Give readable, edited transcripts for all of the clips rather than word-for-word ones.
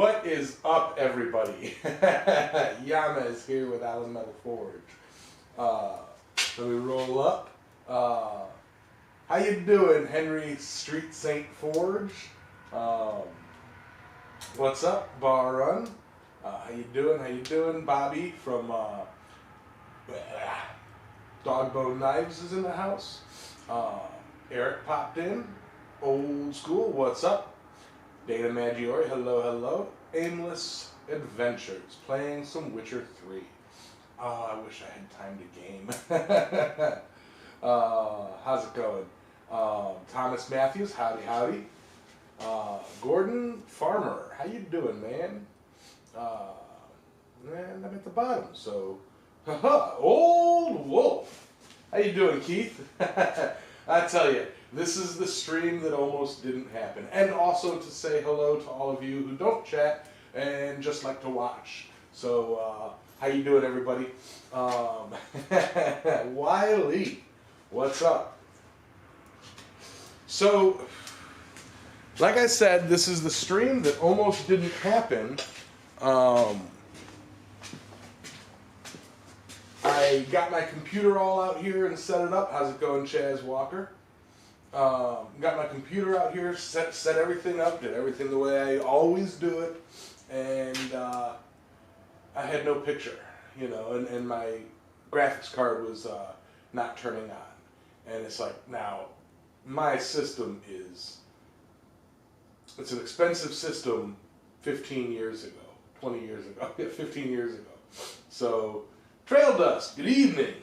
What is up, everybody? Yamez here with Alway Metal Forge. So we roll up. How you doing, Henry Street Saint Forge? What's up, Bar Run? How you doing? How you doing, Bobby from Dogbone Knives is in the house. Eric popped in. Old school. What's up? Data Maggiore, hello, hello. Aimless Adventures, playing some Witcher 3. I wish I had time to game. How's it going? Thomas Matthews, howdy, howdy. Gordon Farmer, how you doing, man? And I'm at the bottom, so, Old Wolf. How you doing, Keith? I tell you, this is the stream that almost didn't happen. And also to say hello to all of you who don't chat and just like to watch. So, how you doing, everybody? Wiley, what's up? So, like I said, this is the stream that almost didn't happen. I got my computer all out here and set it up. How's it going, Chaz Walker? Got my computer out here, set everything up, did everything the way I always do it, and I had no picture, you know, and my graphics card was not turning on. And it's like, now, my system it's an expensive system 15 years ago, 20 years ago, 15 years ago. So, Trail Dust, good evening.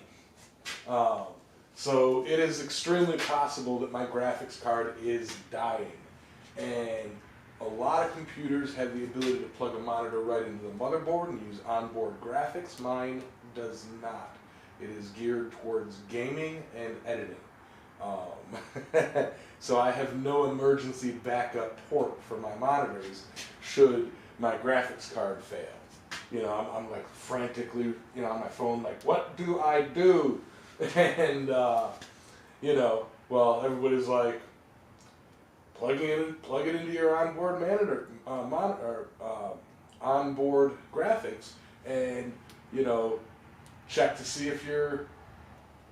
So it is extremely possible that my graphics card is dying. And a lot of computers have the ability to plug a monitor right into the motherboard and use onboard graphics. Mine does not. It is geared towards gaming and editing. So I have no emergency backup port for my monitors should my graphics card fail. You know, I'm like frantically, you know, on my phone, like, what do I do? And, you know, well, everybody's like, plug it into your onboard onboard graphics, and, you know, check to see if your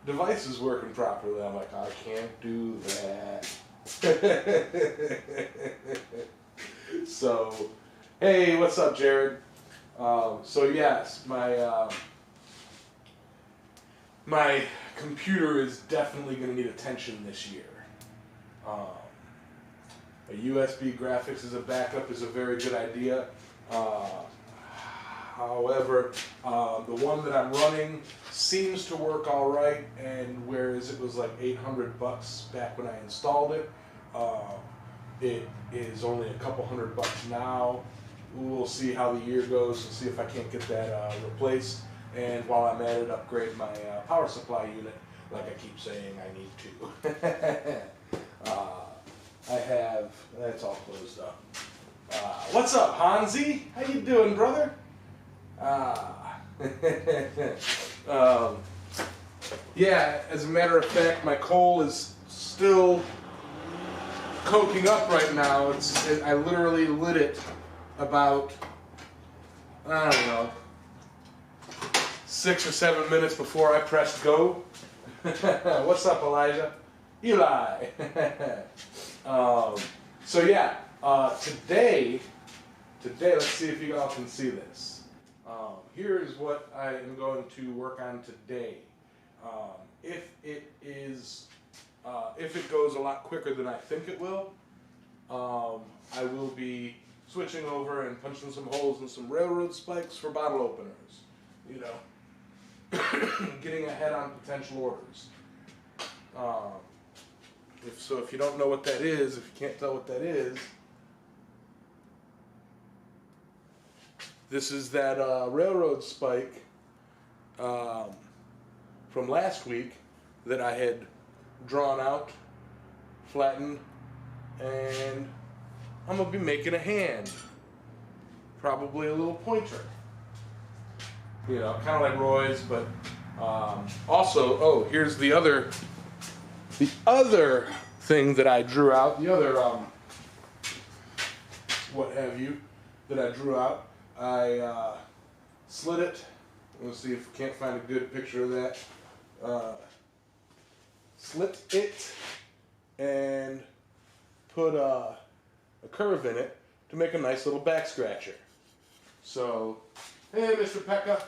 device is working properly. I'm like, I can't do that. So, hey, what's up, Jared? So yes, my computer is definitely going to need attention this year. A USB graphics as a backup is a very good idea. However, the one that I'm running seems to work all right, and whereas it was like $800 back when I installed it, it is only a couple $100 now. We'll see how the year goes and see if I can't get that replaced. And while I'm at it, upgrade my power supply unit, like I keep saying I need to. I have, that's all closed up. What's up, Hansi? How you doing, brother? Yeah, as a matter of fact, my coal is still coking up right now. I literally lit it about, I don't know, 6 or 7 minutes before I pressed go. What's up, Elijah? Eli. So yeah, today, let's see if you all can see this. Here is what I am going to work on today. If it goes a lot quicker than I think it will, I will be switching over and punching some holes in some railroad spikes for bottle openers. You know, getting ahead on potential orders. If you don't know what that is, if you can't tell what that is, this is that railroad spike from last week that I had drawn out, flattened, and I'm going to be making a hand. Probably a little pointer. You know, kind of like Roy's, but also, oh, here's the other thing that I drew out, the other, what have you. that I drew out. I slit it. Let's see if we can't find a good picture of that. Slit it and put a curve in it to make a nice little back scratcher. So, hey, Mr. Pekka.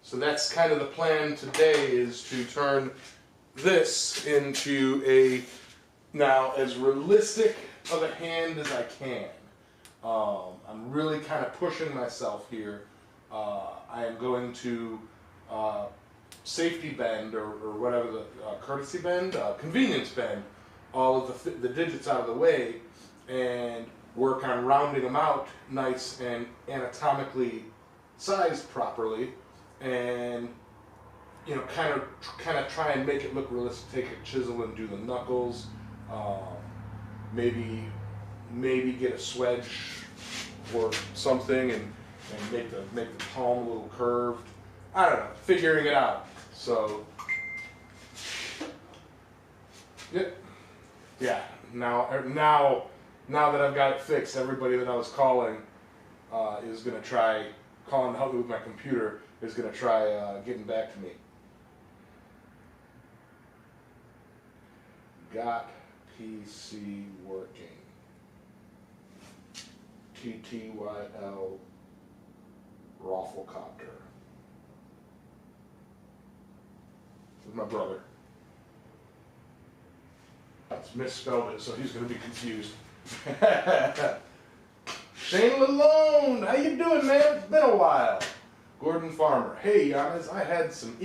So that's kind of the plan today, is to turn this into a, now, as realistic of a hand as I can. I'm really kind of pushing myself here. I am going to safety bend, or whatever the courtesy bend, convenience bend, all of the digits out of the way, and work on rounding them out nice and anatomically sized properly, and you know, kind of try and make it look realistic. Take a chisel and do the knuckles. Maybe get a swedge or something, and make the palm a little curved. I don't know, figuring it out. So, yeah. Now that I've got it fixed, everybody that I was calling is gonna try calling to help me with my computer. Is gonna try getting back to me. Got PC working. TTYL Rafflecopter. This is my brother. It's misspelled it, so he's going to be confused. Shane Lalone, how you doing, man? It's been a while. Gordon Farmer, hey, Yamez, I had someone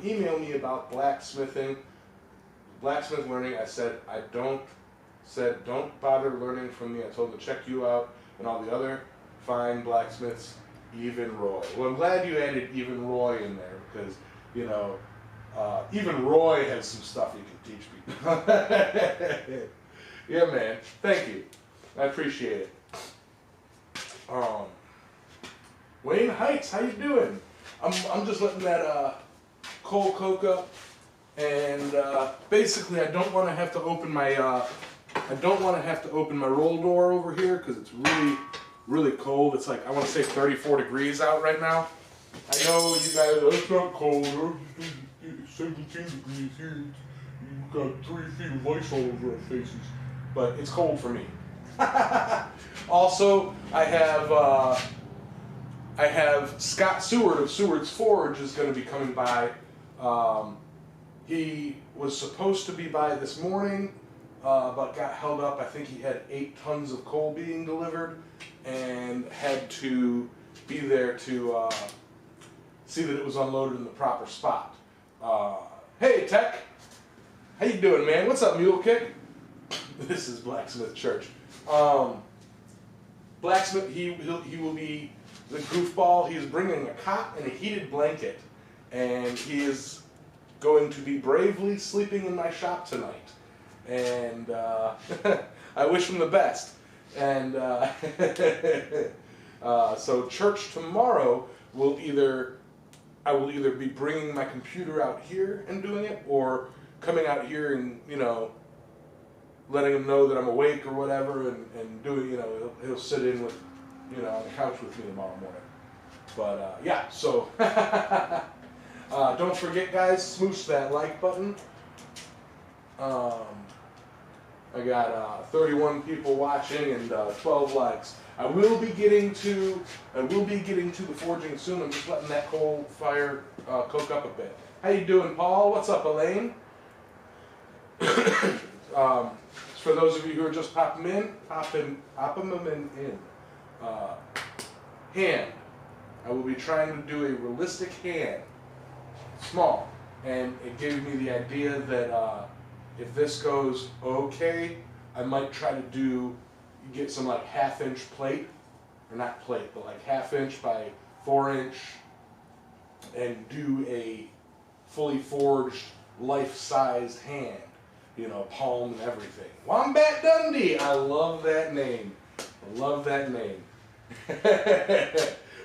emailed me about blacksmith learning. I said, don't bother learning from me. I told him to check you out and all the other fine blacksmiths, even Roy. Well, I'm glad you added even Roy in there, because, you know, even Roy has some stuff he can teach people. Yeah, man. Thank you. I appreciate it. Wayne Heights, how you doing? I'm just letting that coal coke up, and basically I don't want to have to open my roll door over here, because it's really cold. It's like, I want to say 34 degrees out right now. I know you guys, it's not cold. It's 17 degrees here. You've got 3 feet of ice all over our faces. But it's cold for me. Also, I have Scott Seward of Seward's Forge is going to be coming by. He was supposed to be by this morning, but got held up. I think he had 8 tons of coal being delivered, and had to be there to see that it was unloaded in the proper spot. Hey, Tech, how you doing, man? What's up, Mule Kick? This is Blacksmith Church. Blacksmith, he will be the goofball. He is bringing a cot and a heated blanket, and he is going to be bravely sleeping in my shop tonight. And I wish him the best. And so church tomorrow I will either be bringing my computer out here and doing it, or coming out here and, you know, letting him know that I'm awake or whatever, and doing, you know, he'll sit in with, you know, on the couch with me tomorrow morning. But yeah, so don't forget, guys, smoosh that like button. I got 31 people watching and 12 likes. I will be getting to the forging soon. I'm just letting that coal fire cook up a bit. How you doing, Paul? What's up, Elaine? For those of you who are just popping them in. Hand. I will be trying to do a realistic hand, small, and it gave me the idea that if this goes okay, I might try to get some like 1/2-inch plate, or not plate, but like 1/2-inch by 4-inch, and do a fully forged, life-sized hand, you know, palm and everything. Wombat Dundee, I love that name. I love that name.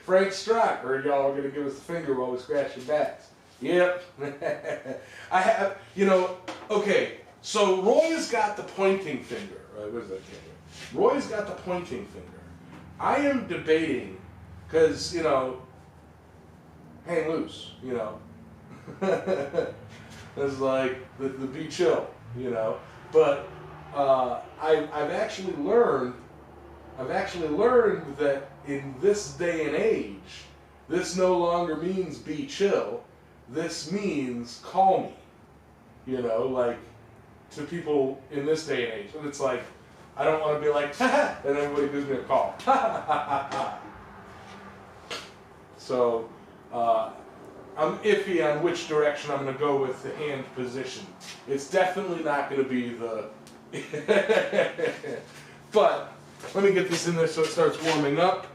Frank Strock, or y'all are gonna give us the finger while we scratch your backs. Yep. I have, you know, okay, So Roy's got the pointing finger. Where's that camera? Roy's got the pointing finger. I am debating, because, you know, hang loose, you know. It's like the be chill, you know. But I've actually learned that in this day and age, this no longer means be chill. This means call me, you know, like to people in this day and age. And it's like, I don't want to be like, ha, and everybody gives me a call. So I'm iffy on which direction I'm going to go with the hand position. It's definitely not going to be the... But let me get this in there so it starts warming up.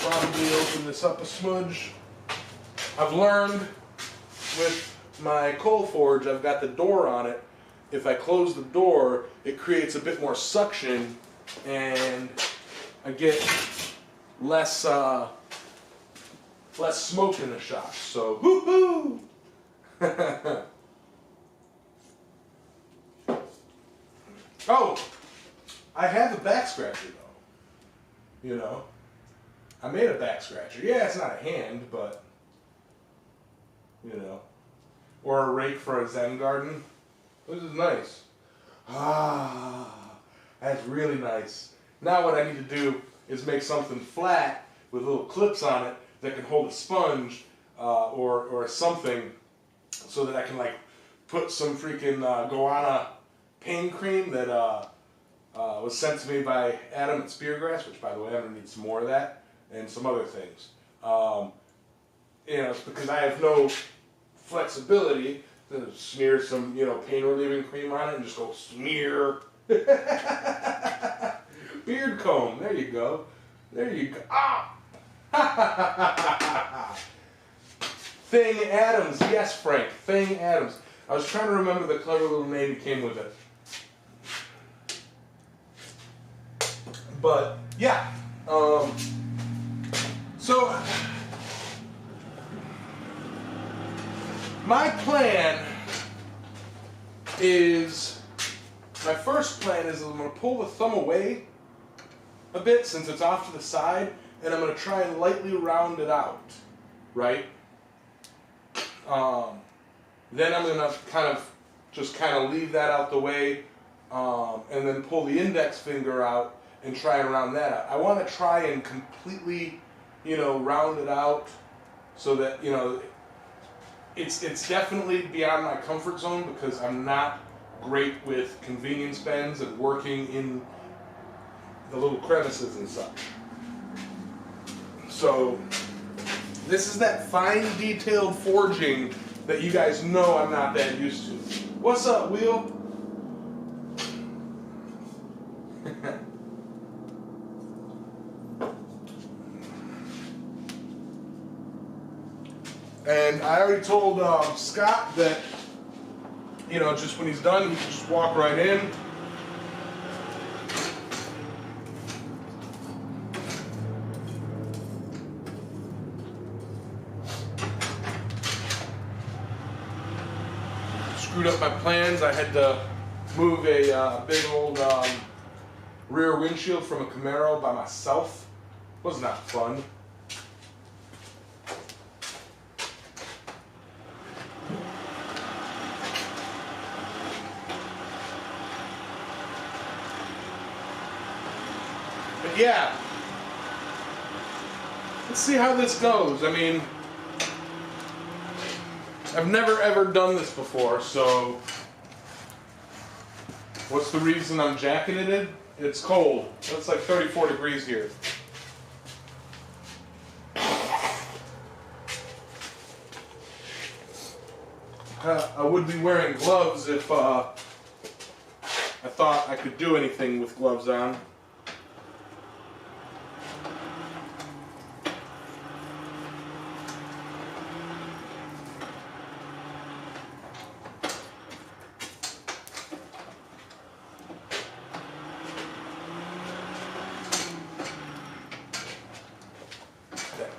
Probably open this up a smudge. I've learned with my coal forge, I've got the door on it. If I close the door, it creates a bit more suction, and I get less smoke in the shop. So, woohoo! Oh, I have a back scratcher though. You know, I made a back scratcher. Yeah, it's not a hand, but you know, or a rake for a Zen garden. This is nice. Ah, that's really nice. Now what I need to do is make something flat with little clips on it that can hold a sponge or something, so that I can like put some freaking guana pain cream that was sent to me by Adam at Speargrass, which by the way I'm gonna need some more of that, and some other things. You know, it's because I have no flexibility to smear some, you know, pain relieving cream on it and just go smear. Beard comb, there you go. There you go. Ah! Thing Adams, yes, Frank, Thing Adams. I was trying to remember the clever little name that came with it. But, yeah. So, my first plan is I'm going to pull the thumb away a bit since it's off to the side, and I'm going to try and lightly round it out, right? Then I'm going to kind of leave that out the way, and then pull the index finger out and try and round that out. I want to try and completely, you know, round it out so that, you know, it's definitely beyond my comfort zone because I'm not great with convenience bends and working in the little crevices and such. So this is that fine detailed forging that you guys know I'm not that used to. What's up, Wheel? And I already told Scott that, you know, just when he's done, he can just walk right in. Screwed up my plans. I had to move a big old rear windshield from a Camaro by myself. Was not fun. But yeah, let's see how this goes. I mean, I've never ever done this before, so what's the reason I'm jacketed in? It's cold. It's like 34 degrees here. I would be wearing gloves if I thought I could do anything with gloves on.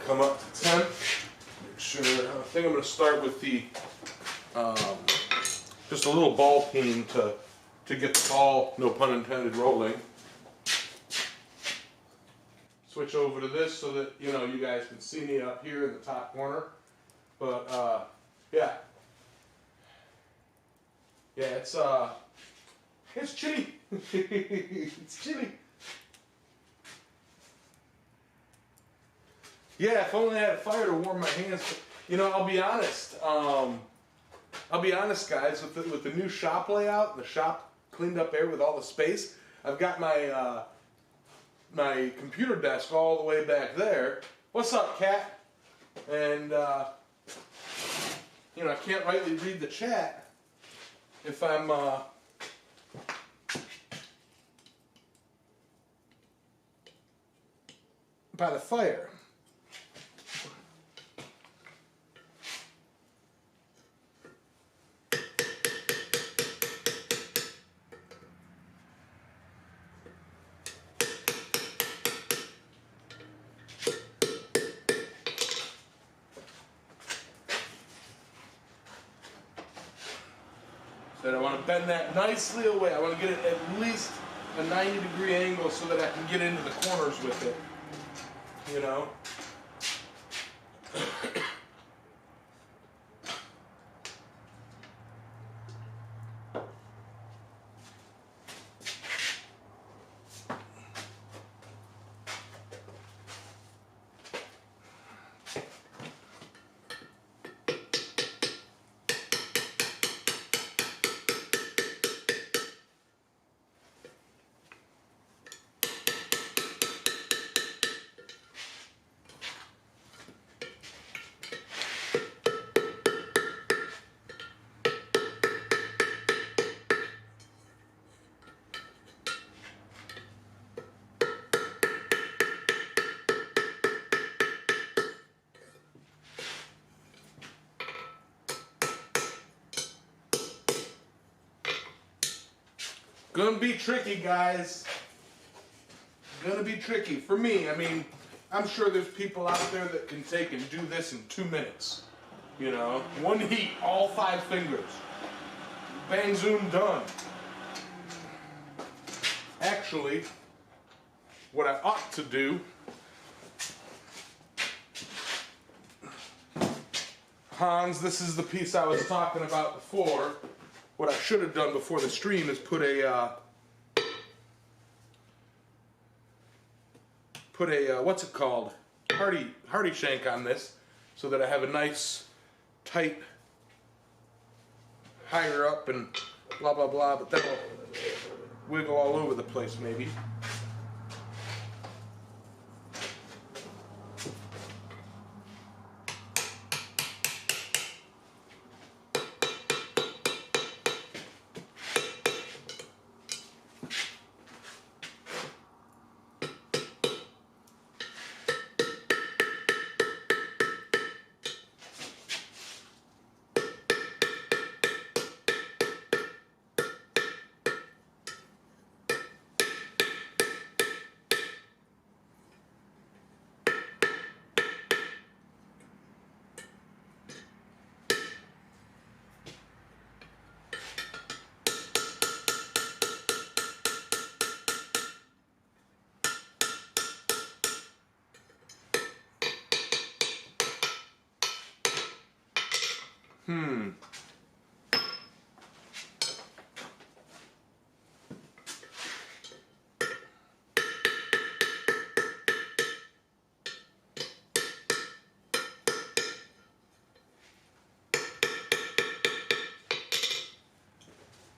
Come up to temp. Make sure think I'm going to start with the just a little ball peen to get the ball, no pun intended, rolling. Switch over to this so that you guys can see me up here in the top corner. But yeah, it's chilly. It's chilly. Yeah, if only I had a fire to warm my hands. But, I'll be honest. Guys, with the new shop layout, the shop cleaned up there with all the space. I've got my my computer desk all the way back there. What's up, cat? And I can't rightly read the chat if I'm by the fire. Then I want to bend that nicely away. I want to get it at least a 90-degree angle so that I can get into the corners with it. Gonna be tricky, guys. Gonna be tricky. For me, I mean, I'm sure there's people out there that can take and do this in 2 minutes. One heat, all 5 fingers. Bang, zoom, done. Actually, what I ought to do, Hans, this is the piece I was talking about before. What I should have done before the stream is put a what's it called? Hardy shank on this, so that I have a nice tight higher up and blah blah blah. But that'll wiggle all over the place maybe.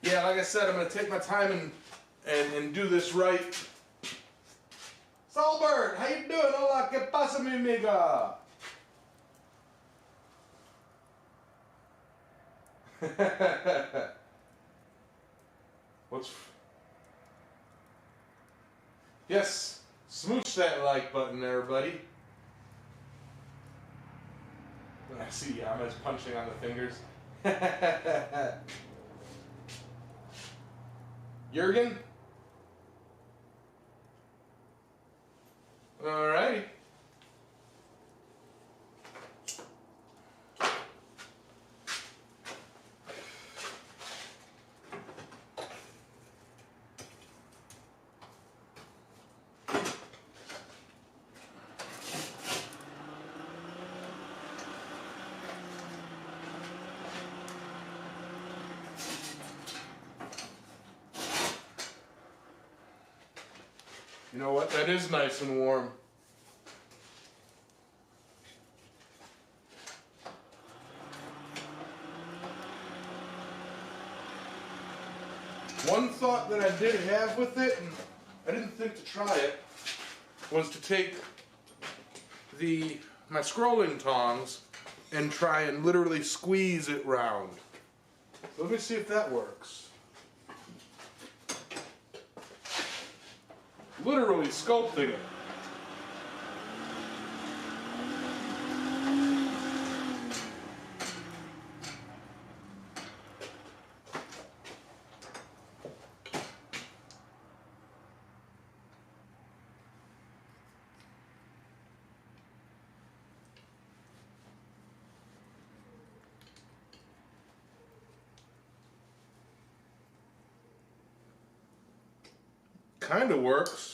Yeah, like I said, I'm going to take my time and do this right. Salbert, how you doing? Hola, ¿qué pasa, mi amiga? Yes, smooch that like button there, buddy. I see Yamez punching on the fingers. Jurgen? Alrighty. You know what? That is nice and warm. One thought that I did have with it, and I didn't think to try it, was to take my scrolling tongs and try and literally squeeze it round. So let me see if that works. Literally sculpting it. Kind of works.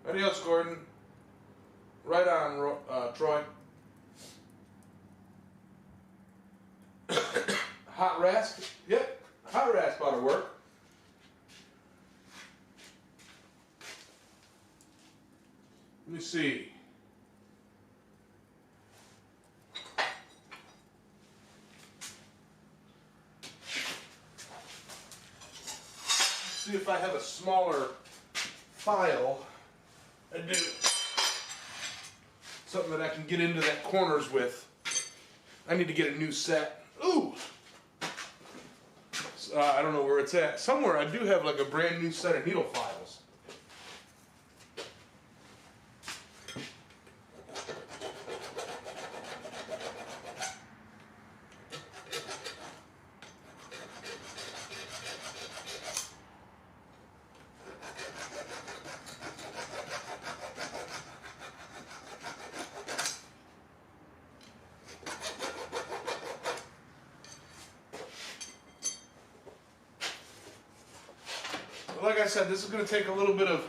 Adios, Gordon. Right on, Troy. Hot rasp? Yep, hot rasp ought to work. Let me see. See if I have a smaller file. I do. Something that I can get into that corners with. I need to get a new set. Ooh! I don't know where it's at. Somewhere I do have like a brand new set of needle files. Like I said, this is going to take a little bit of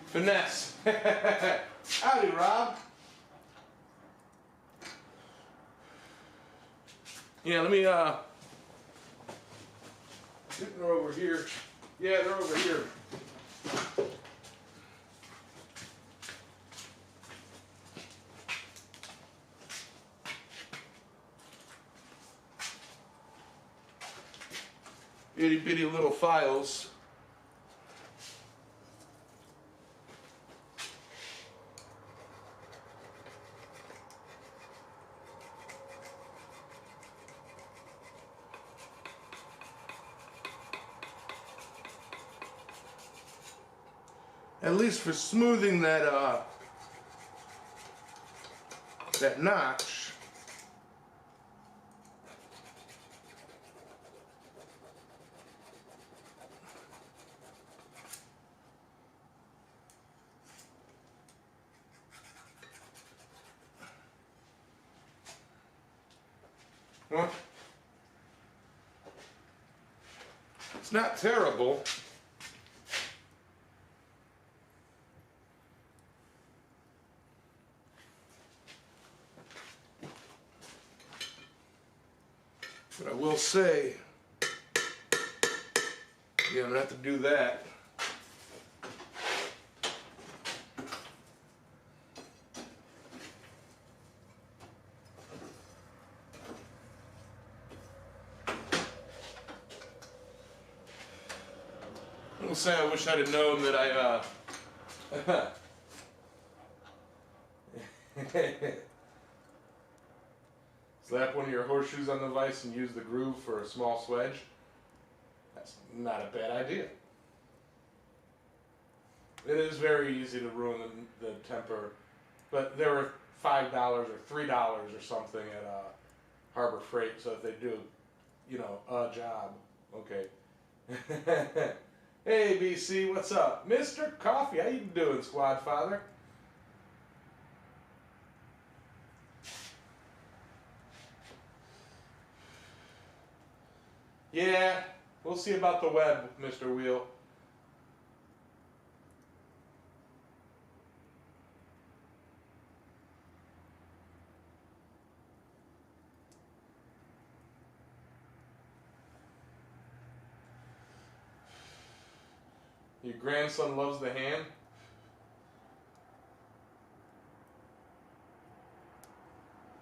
finesse. Howdy, Rob. Yeah, let me, they're over here. Yeah, they're over here. Itty bitty little files. At least for smoothing that that notch. Well, it's not terrible. But I will say, yeah, I'm gonna have to do that. I will say I wish I'd have known that slap one of your horseshoes on the vise and use the groove for a small swedge. That's not a bad idea. It is very easy to ruin the temper, but they were $5 or $3 or something at Harbor Freight. So if they do, you know, a job, okay, Hey, BC, what's up? Mr. Coffee, how you doing, Squad Father? Yeah, we'll see about the web, Mr. Wheel. Your grandson loves the hand?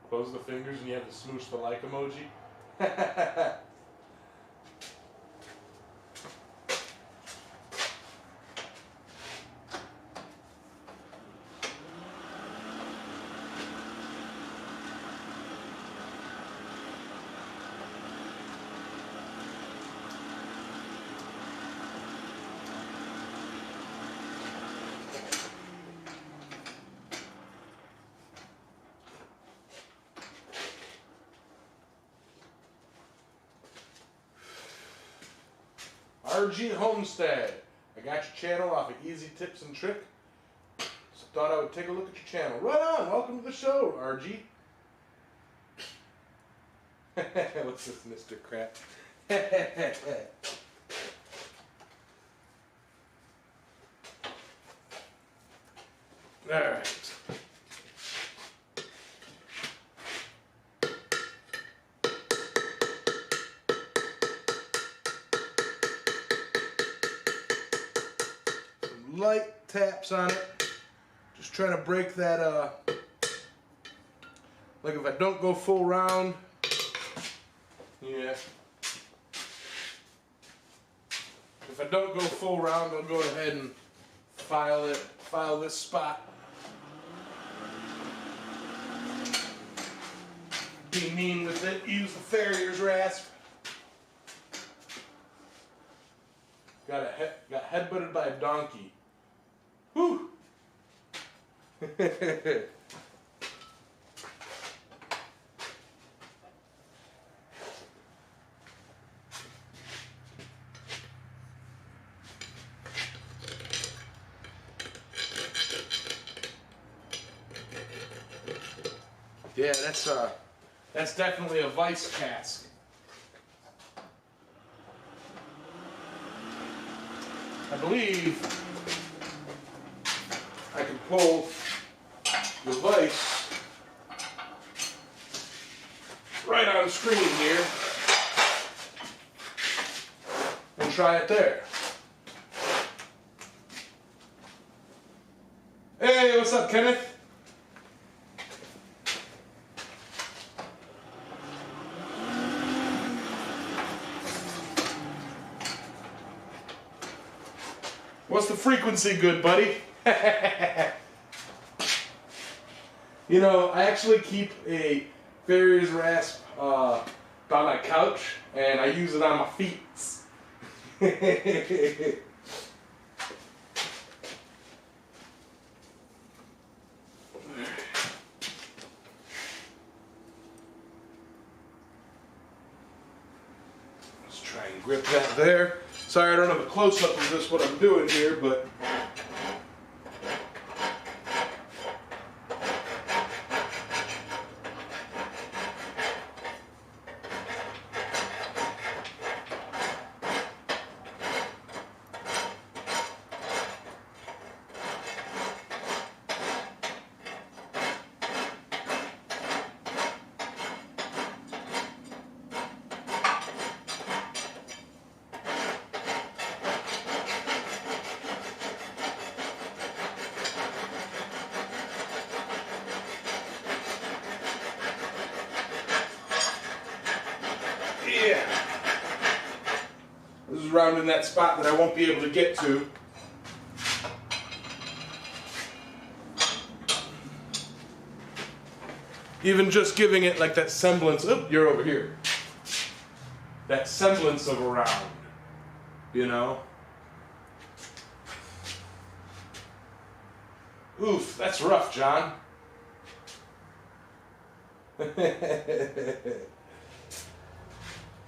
Close the fingers and you have to smoosh the like emoji? RG Homestead. I got your channel off of Easy Tips and Trick. So thought I would take a look at your channel. Right on. Welcome to the show, RG. What's this, Mr. Crap? All right. Light taps on it, just trying to break that, like if I don't go full round, yeah, if I don't go full round, I'll go ahead and file this spot. Be mean with it, use the farrier's rasp. Got headbutted by a donkey. Whew! Yeah, that's definitely a vice cask. I believe I can pull the vise right on screen here and try it there. Hey, what's up, Kenneth? What's the frequency good, buddy? You know, I actually keep a farrier's rasp by my couch, and I use it on my feet. Let's try and grip that there. Sorry, I don't have a close-up of this, what I'm doing here, but... Yeah. This is rounding that spot that I won't be able to get to. Even just giving it like that semblance, oh, you're over here. That semblance of a round, you know? Oof, that's rough, John.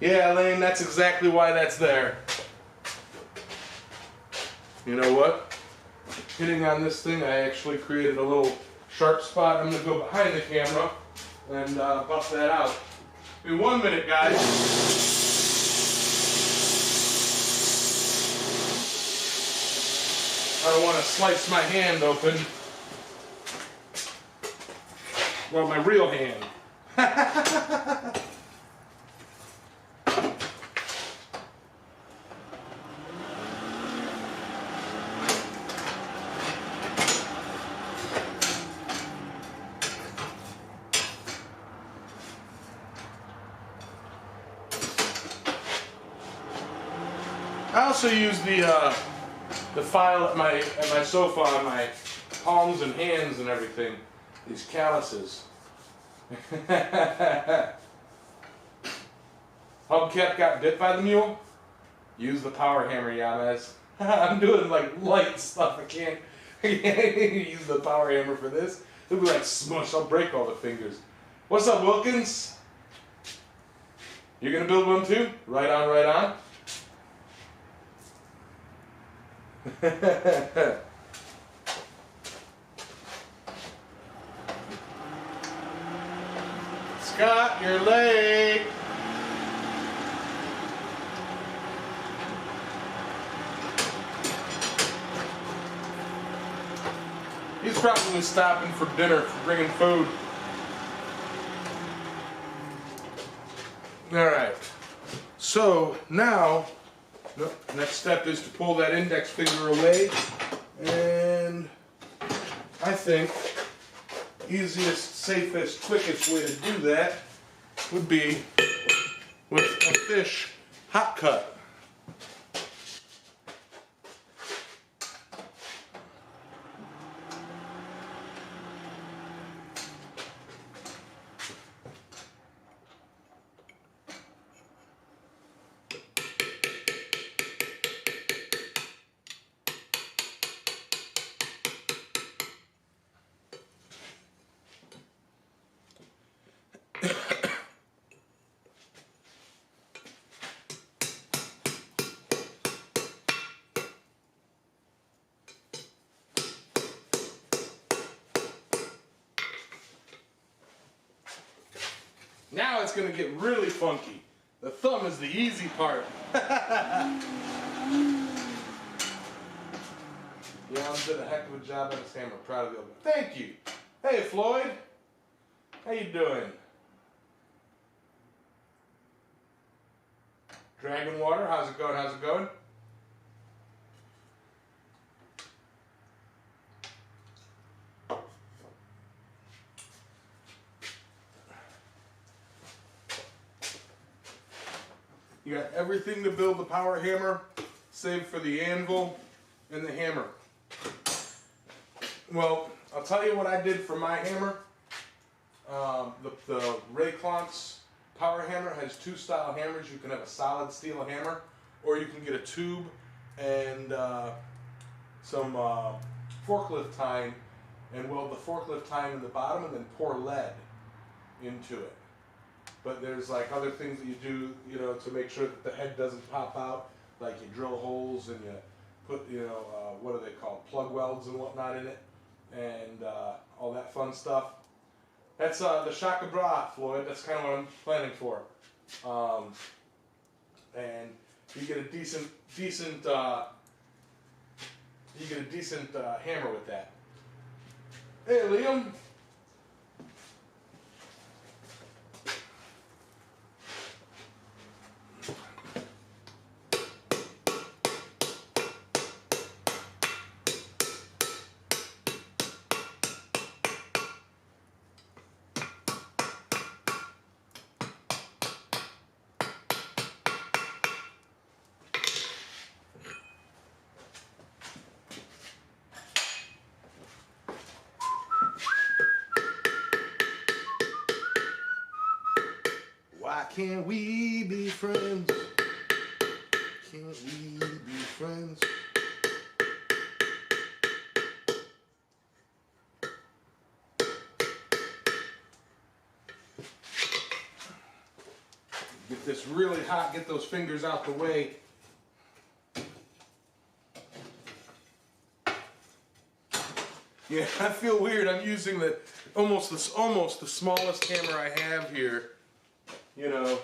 Yeah, Elaine, that's exactly why that's there. You know what? Hitting on this thing, I actually created a little sharp spot. I'm going to go behind the camera and buff that out. In 1 minute, guys. I don't want to slice my hand open. Well, my real hand. I also use the file at my sofa on my palms and hands and everything. These calluses. Hubcap got bit by the mule? Use the power hammer, Yamez. I'm doing like light stuff. I can't use the power hammer for this. It'll be like smush. I'll break all the fingers. What's up, Wilkins? You're gonna build one too? Right on, right on. Scott, you're late. He's probably stopping for dinner, for bringing food. All right. So now, next step is to pull that index finger away, and I think easiest, safest, quickest way to do that would be with a fish hot cut. Now it's going to get really funky. The thumb is the easy part. Yams did a heck of a job on his hammer. Proud of you. Thank you. Hey, Floyd. How you doing? Dragon Water, how's it going? How's it going? You got everything to build the power hammer, save for the anvil and the hammer. Well, I'll tell you what I did for my hammer. The Rayclance power hammer has two style hammers. You can have a solid steel hammer, or you can get a tube and some forklift tine and weld the forklift tine in the bottom and then pour lead into it. But there's like other things that you do, you know, to make sure that the head doesn't pop out. Like you drill holes and you put, you know, what are they called? Plug welds and whatnot in it, and all that fun stuff. That's the Shaka Bra, Floyd. That's kind of what I'm planning for. And you get a decent hammer with that. Hey, Liam. Why can't we be friends? Can't we be friends? Get this really hot, get those fingers out the way. Yeah, I feel weird. I'm using almost the smallest hammer I have here. You know,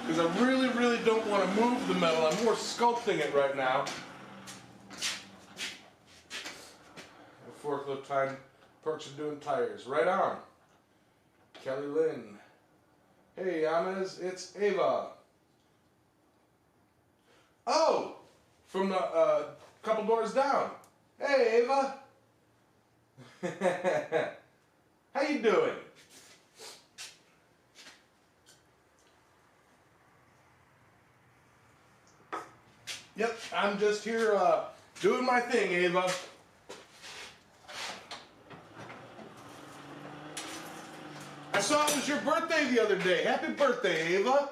because I really don't want to move the metal. I'm more sculpting it right now. Forklift time. Perks are doing tires. Right on. Kelly Lynn. Hey, Yamez, it's Ava. Oh, from the couple doors down. Hey, Ava. How you doing? Yep, I'm just here doing my thing, Ava. I saw it was your birthday the other day. Happy birthday, Ava.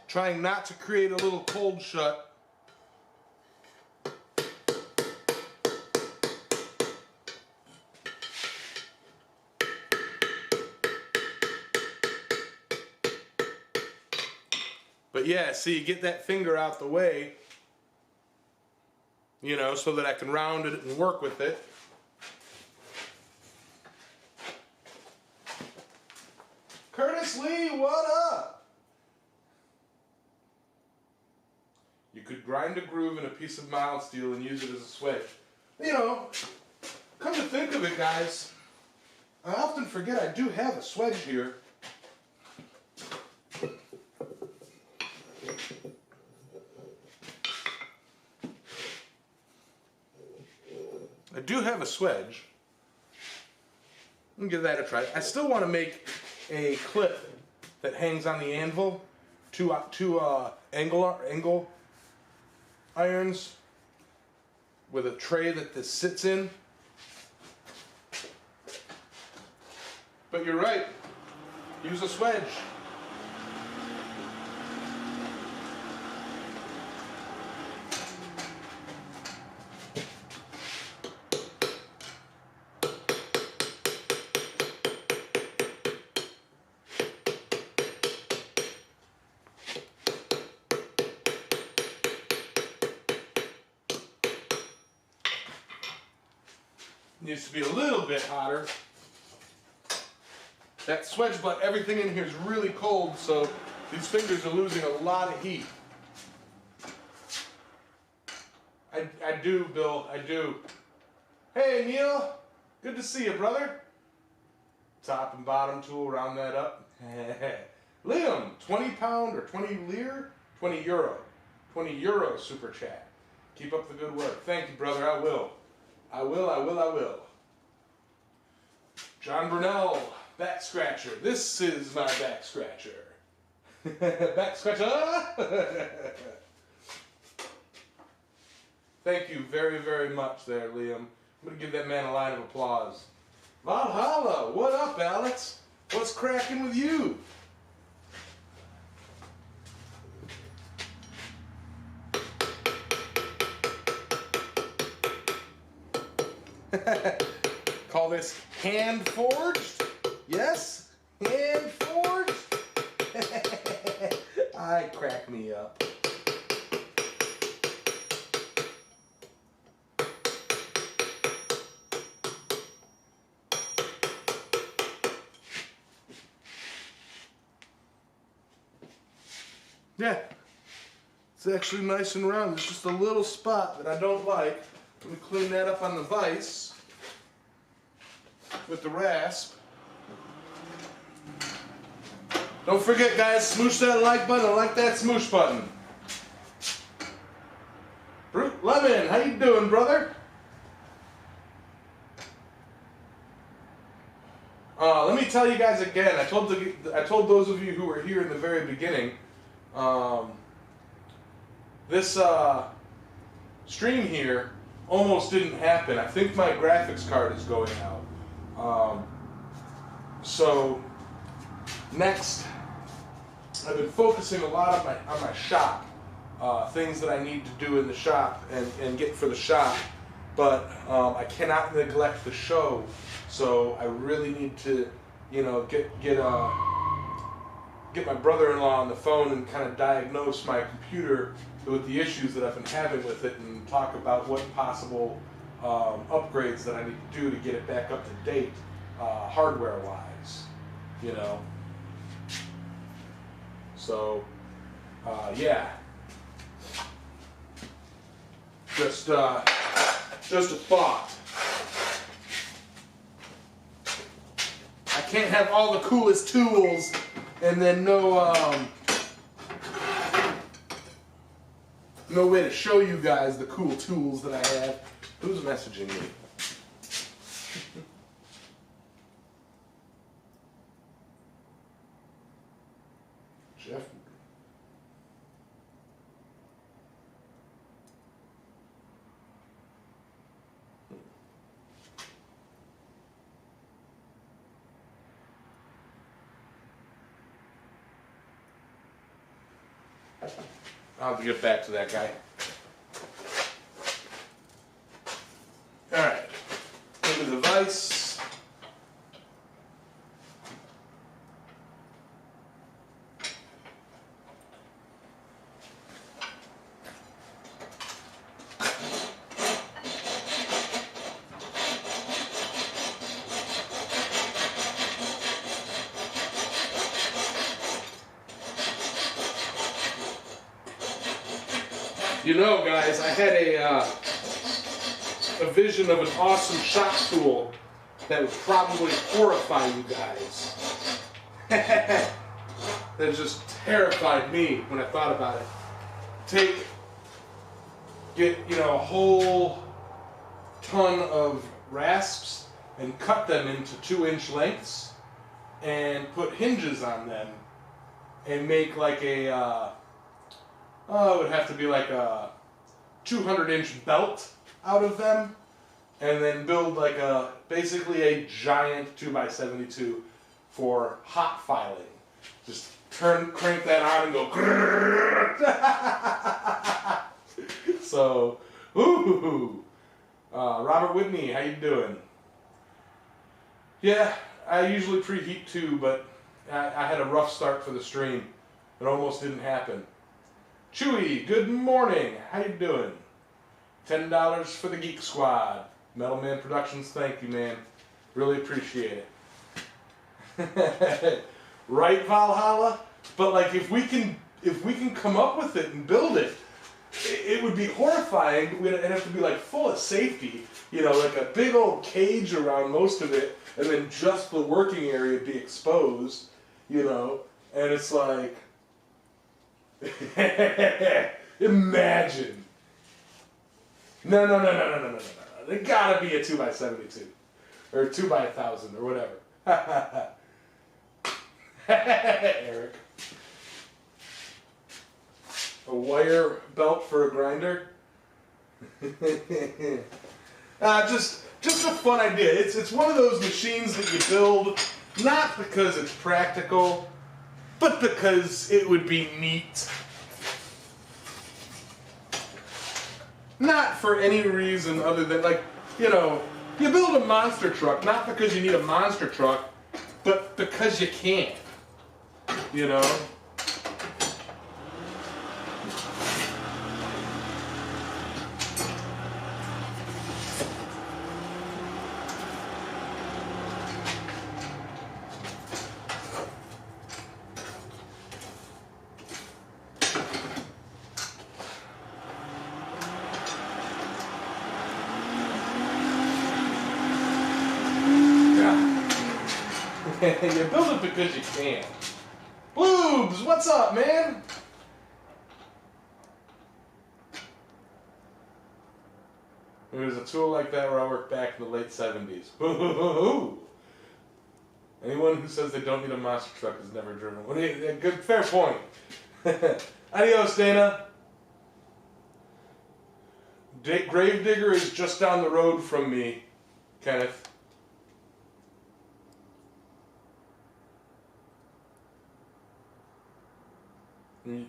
Trying not to create a little cold shut. But yeah, see, you get that finger out the way, you know, so that I can round it and work with it. Curtis Lee, what up? You could grind a groove in a piece of mild steel and use it as a swedge. You know, come to think of it, guys, I often forget I do have a swedge here. I do have a swedge. Let me give that a try. I still want to make a clip that hangs on the anvil, two angle irons with a tray that this sits in. But you're right, use a swedge. Needs to be a little bit hotter. That swedge butt, everything in here is really cold, so these fingers are losing a lot of heat. I do, Bill, I do. Hey, Neil, good to see you, brother. Top and bottom tool, round that up. Liam, 20 pound or 20 lire? 20 euro. 20 euro super chat. Keep up the good work. Thank you, brother, I will. I will. John Brunell, back scratcher. This is my back scratcher. Back scratcher! Thank you very, very much there, Liam. I'm going to give that man a line of applause. Valhalla, what up, Alex? What's cracking with you? Call this hand forged? Yes? Hand forged? I crack me up. Yeah, it's actually nice and round. There's just a little spot that I don't like. Let me clean that up on the vise with the rasp. Don't forget, guys, smoosh that like button and like that smoosh button. Brute Lemon, how you doing, brother? Let me tell you guys again. I told those of you who were here in the very beginning. This stream here almost didn't happen. I think my graphics card is going out. So next, I've been focusing a lot on my shop, things that I need to do in the shop and get for the shop. But I cannot neglect the show, so I really need to, get my brother-in-law on the phone and kind of diagnose my computer with the issues that I've been having with it, and talk about what possible upgrades that I need to do to get it back up to date, hardware-wise, So, yeah. Just a thought. I can't have all the coolest tools and then no way to show you guys the cool tools that I have. Who's messaging me? Jeff. I'll have to get back to that guy. Alright. Look at the device. Guys, I had a vision of an awesome shop tool that would probably horrify you guys. That just terrified me when I thought about it. Get a whole ton of rasps and cut them into 2-inch lengths and put hinges on them and make like a it would have to be like a 200-inch belt out of them, and then build like basically a giant 2x72 for hot filing. Just crank that on and go grrrr. So, ooh. Robert Whitney, how you doing? Yeah, I usually preheat too, but I had a rough start for the stream. It almost didn't happen. Chewy, good morning. How you doing? $10 for the Geek Squad. Metal Man Productions, thank you, man. Really appreciate it. Right, Valhalla? But like, if we can come up with it and build it, it would be horrifying. It'd have to be like full of safety, like a big old cage around most of it, and then just the working area be exposed, and it's like. Imagine. No. There gotta be a 2x72. Or 2x1000 or whatever. Eric. A wire belt for a grinder? Just a fun idea. It's one of those machines that you build not because it's practical, but because it would be neat. Not for any reason other than, you build a monster truck, not because you need a monster truck, but because you can. You build it because you can. Bloobs, what's up, man? There was a tool like that where I worked back in the late 70s. Anyone who says they don't need a monster truck has never driven one. Good, fair point. Adios, Dana. Gravedigger is just down the road from me, Kenneth.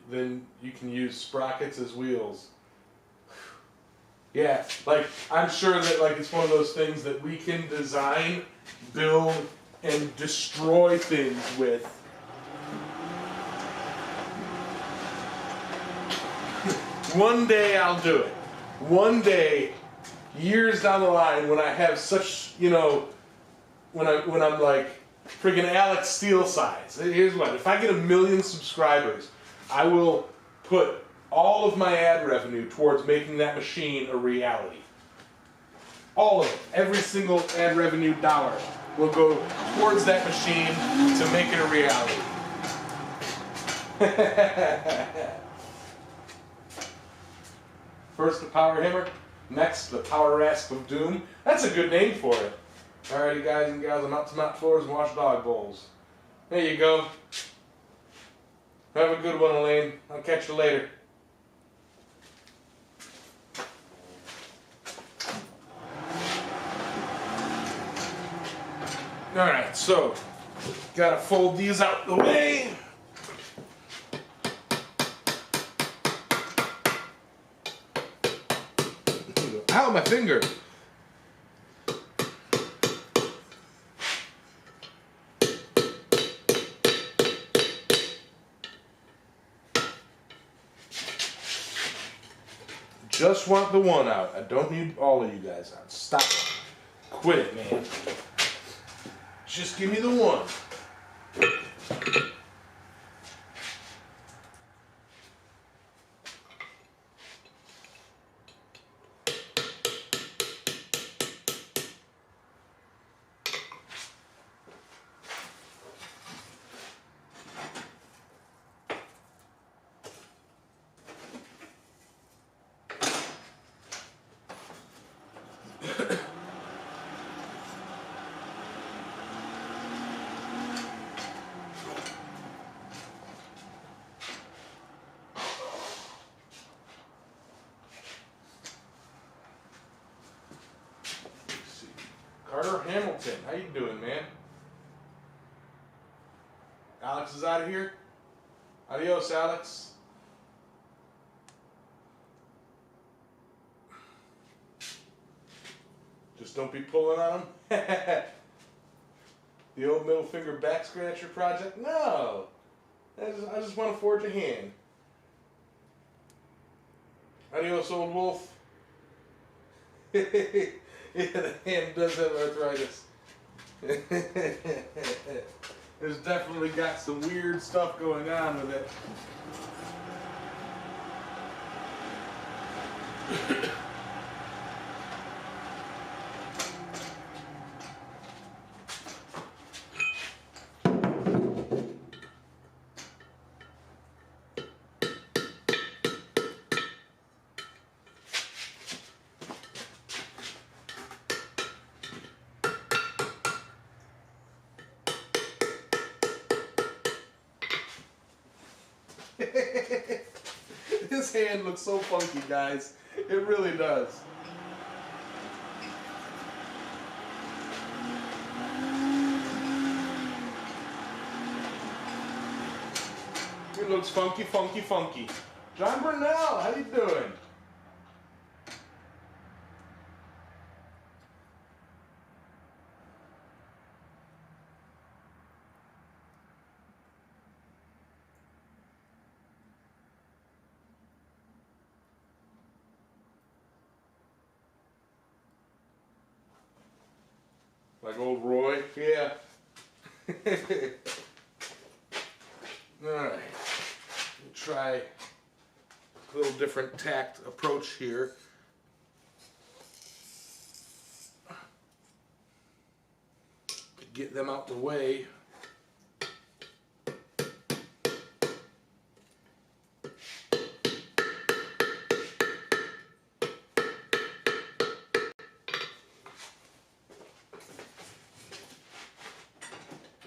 Then you can use sprockets as wheels. Yeah, like, I'm sure that, like, it's one of those things that we can design, build, and destroy things with. One day I'll do it. One day, years down the line, when I have such, you know, when I'm like friggin' Alex Steel size. Here's what: if I get 1 million subscribers, I will put all of my ad revenue towards making that machine a reality. All of it, every single ad revenue dollar will go towards that machine to make it a reality. First the Power Hammer, next the Power Rasp of Doom. That's a good name for it. Alrighty, guys and gals, I'm out to mop floors and wash dog bowls. There you go. Have a good one, Elaine. I'll catch you later. Alright, so, gotta fold these out the way. Ow, my finger. Just want the one out. I don't need all of you guys out. Stop it. Quit it, man. Just give me the one. Hamilton, how you doing, man? Alex is out of here. Adios, Alex. Just don't be pulling on him. The old middle finger back scratcher project? No. I just want to forge a hand. Adios, old wolf. Yeah, the hand does have arthritis. There's definitely got some weird stuff going on with it. His hand looks so funky, guys. It really does. It looks funky, funky, funky. John Burnell, how you doing? Like old Roy? Yeah. Alright. We'll try a little different tact approach here. To get them out the way.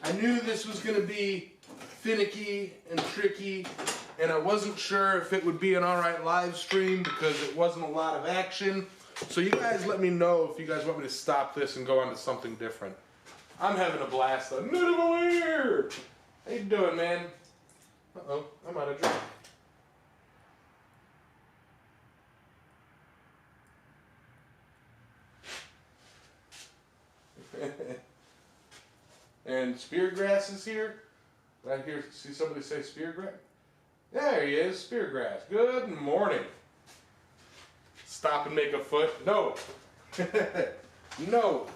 I knew this was going to be finicky and tricky, and I wasn't sure if it would be an alright live stream because it wasn't a lot of action. So you guys let me know if you guys want me to stop this and go on to something different. I'm having a blast though. Noodle here! How you doing, man? Uh-oh, I'm out of drink. And Speargrass is here. Right here, see somebody say Speargrass? There he is, Speargrass. Good morning. Stop and make a foot. No. No.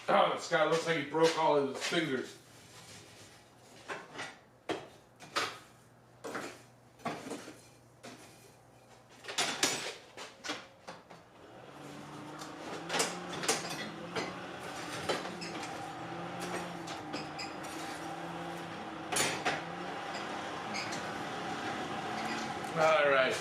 Oh, this guy looks like he broke all of his fingers. All right.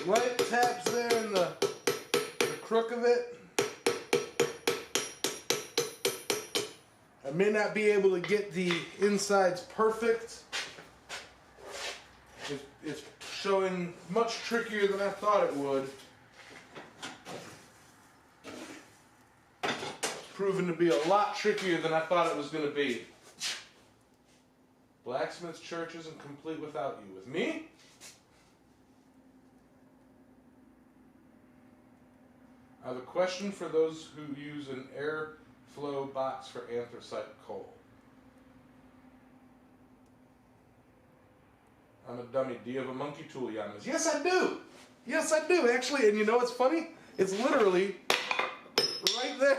Light taps there in the crook of it. I may not be able to get the insides perfect. It's showing much trickier than I thought it would. It's proven to be a lot trickier than I thought it was going to be. Blacksmith's church isn't complete without you. With me? I have a question for those who use an airflow box for anthracite coal. I'm a dummy. Do you have a monkey tool, Yamez? Yes, I do. Yes, I do, actually. And you know what's funny? It's literally right there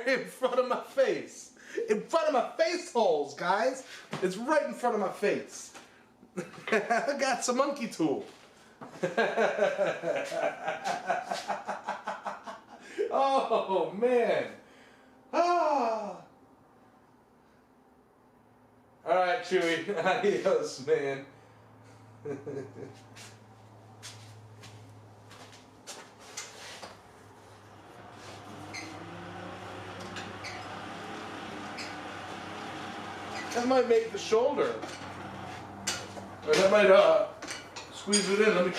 in front of my face. In front of my face holes, guys. It's right in front of my face. I got some monkey tool. Oh, man. Ah. All right, Chewy. Adios, man. That might make the shoulder. Or that might squeeze it in. Let me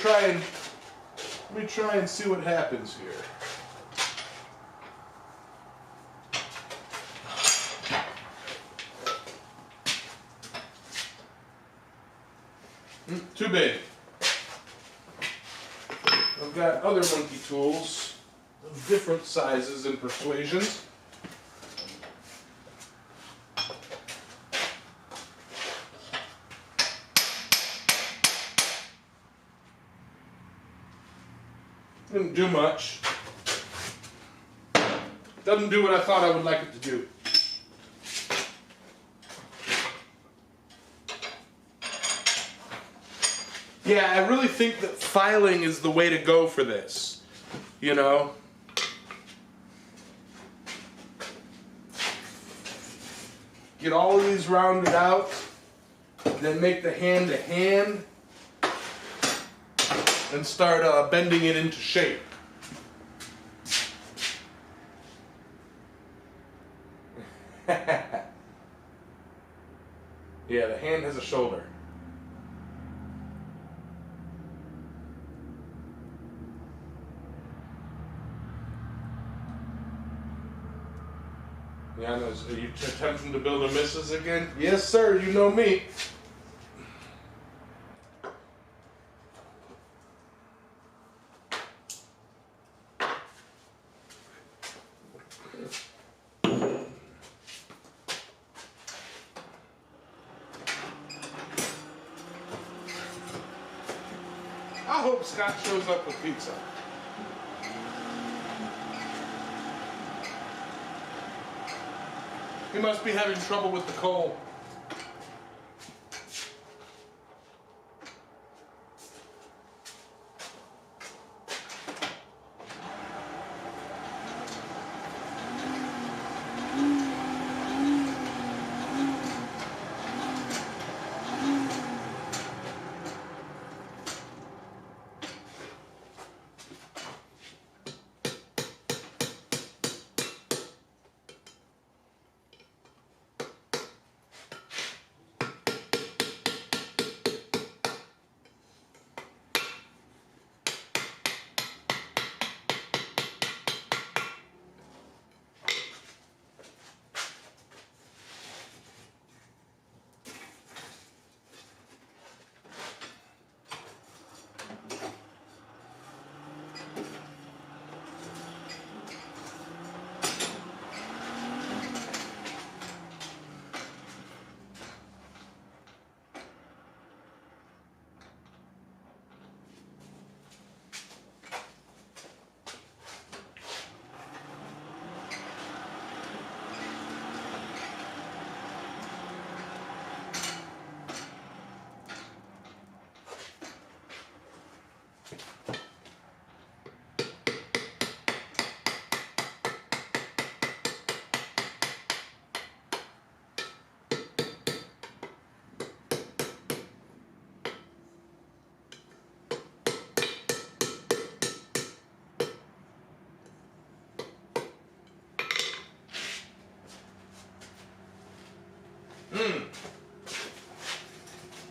try and see what happens here. Too big. I've got other monkey tools of different sizes and persuasions. Didn't do much. Doesn't do what I thought I would like it to do. Yeah, I really think that filing is the way to go for this, you know? Get all of these rounded out, then make the hand to hand. and start bending it into shape. Yeah, the hand has a shoulder. Yamez, are you attempting to build a missus again? Yes, sir, you know me. I hope Scott shows up with pizza. He must be having trouble with the coal.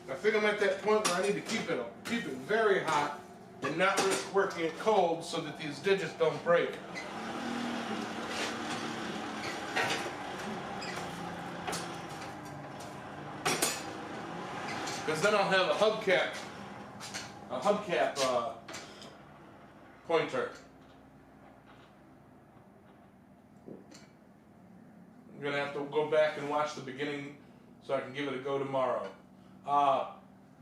I think I'm at that point where I need to keep it very hot and not risk working it cold so that these digits don't break. Because then I'll have a hubcap pointer. I'm gonna have to go back and watch the beginning so I can give it a go tomorrow.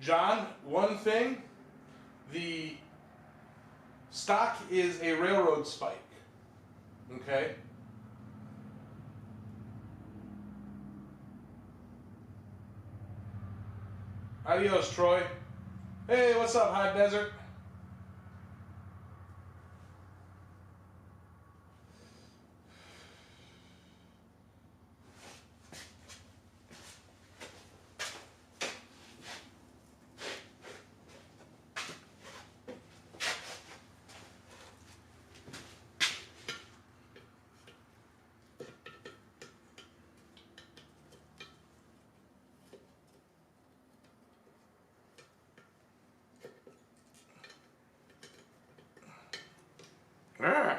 John, one thing, the stock is a railroad spike, okay? Adios, Troy. Hey, what's up, Hot Desert? Ah.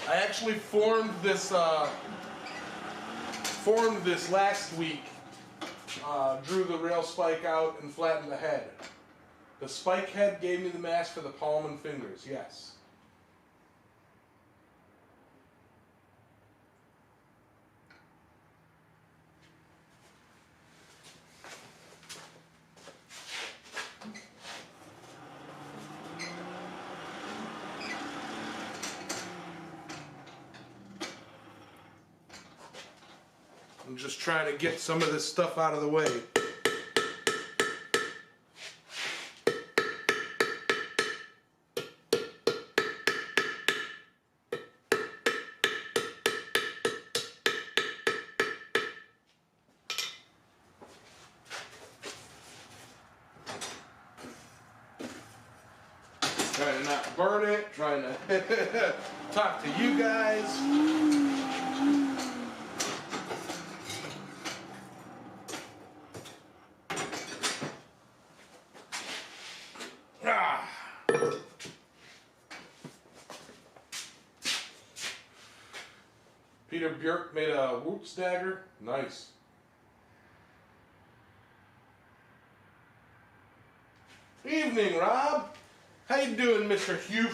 I actually formed this last week. Drew the rail spike out and flattened the head. The spike head gave me the mass for the palm and fingers, yes. I'm just trying to get some of this stuff out of the way. Trying to not burn it, trying to talk to you guys. Peter Björk made a Woots dagger. Nice. Evening, Rob. How you doing, Mr. Hugh?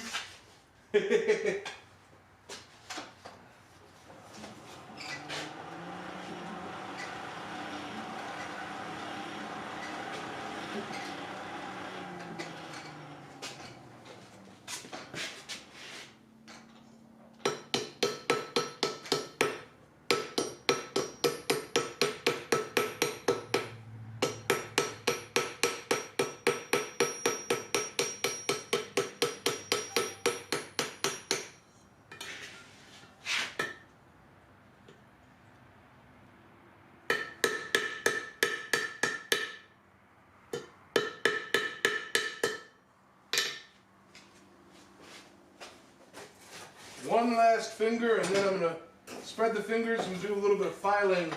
One last finger, and then I'm going to spread the fingers and do a little bit of filing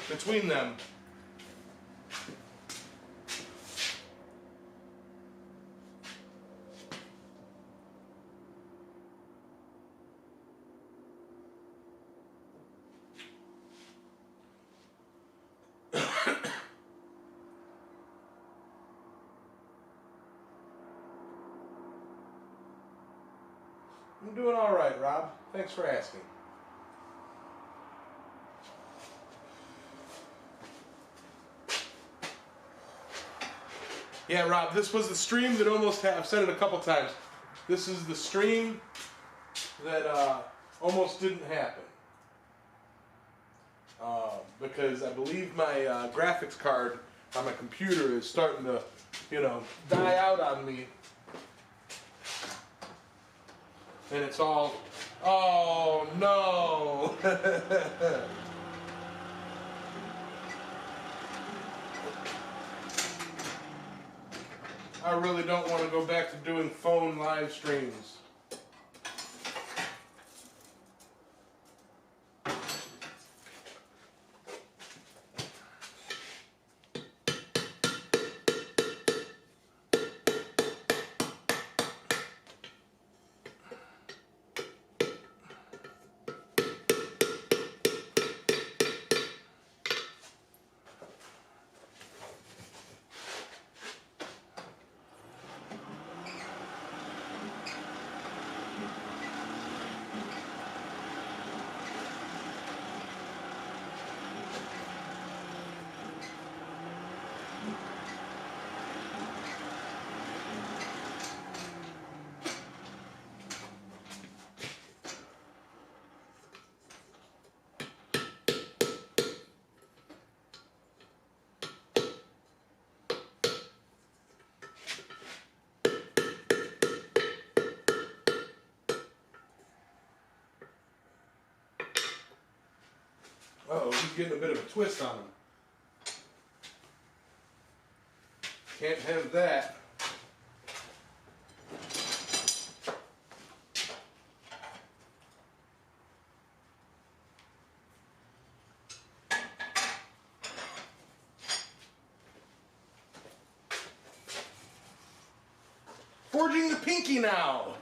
between them. I'm doing all right, Rob. Thanks for asking. Yeah, Rob, this was the stream that almost happened. I've said it a couple times. This is the stream that almost didn't happen. Because I believe my graphics card on my computer is starting to, die out on me. And it's all, oh no! I really don't want to go back to doing phone live streams. Uh-oh, he's getting a bit of a twist on him. Can't have that. Forging the pinky now!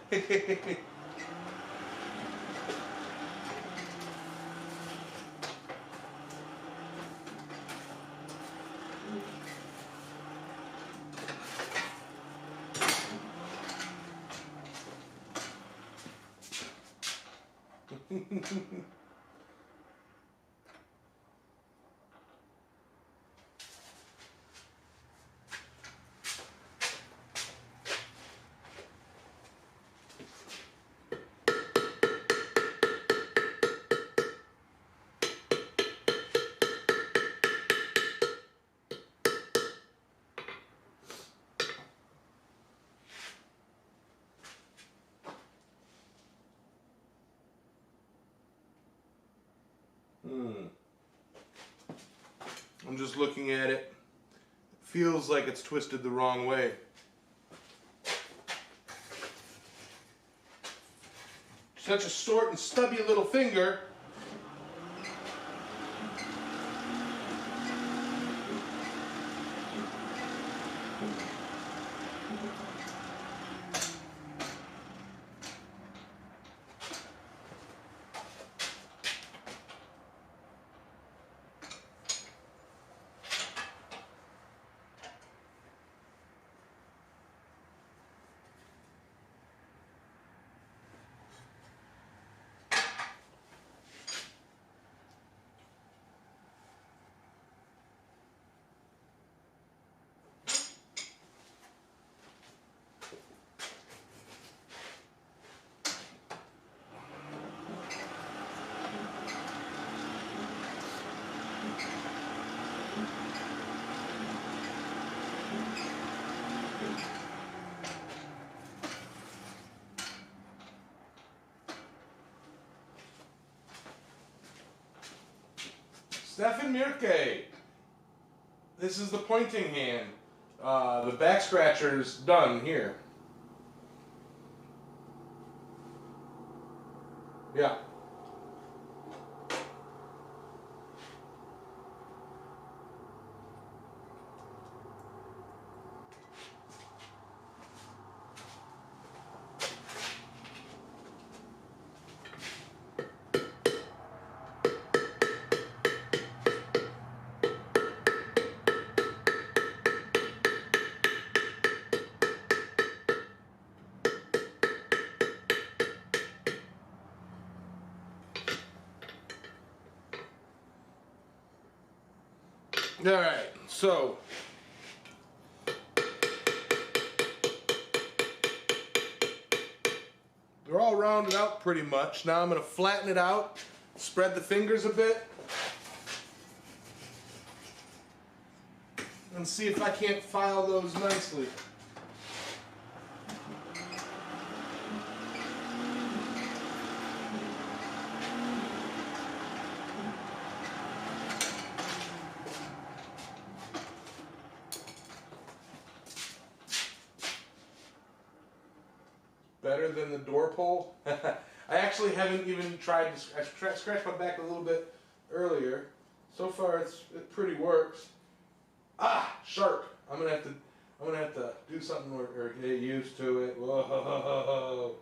I'm just looking at it. It feels like it's twisted the wrong way. Such a short and stubby little finger. Stefan Mirke. This is the pointing hand. The back scratcher's done here. Yeah. All right, so they're all rounded out pretty much. Now I'm going to flatten it out, spread the fingers a bit, and see if I can't file those nicely. Better than the door pull. I actually haven't even tried to. I scratched my back a little bit earlier. So far, it pretty works. Ah, sharp. I'm gonna have to do something or get used to it. Whoa.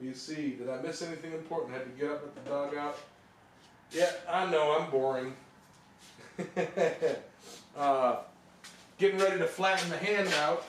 BC, did I miss anything important? Had to get up at the dugout. Yeah, I know I'm boring. Getting ready to flatten the hand out.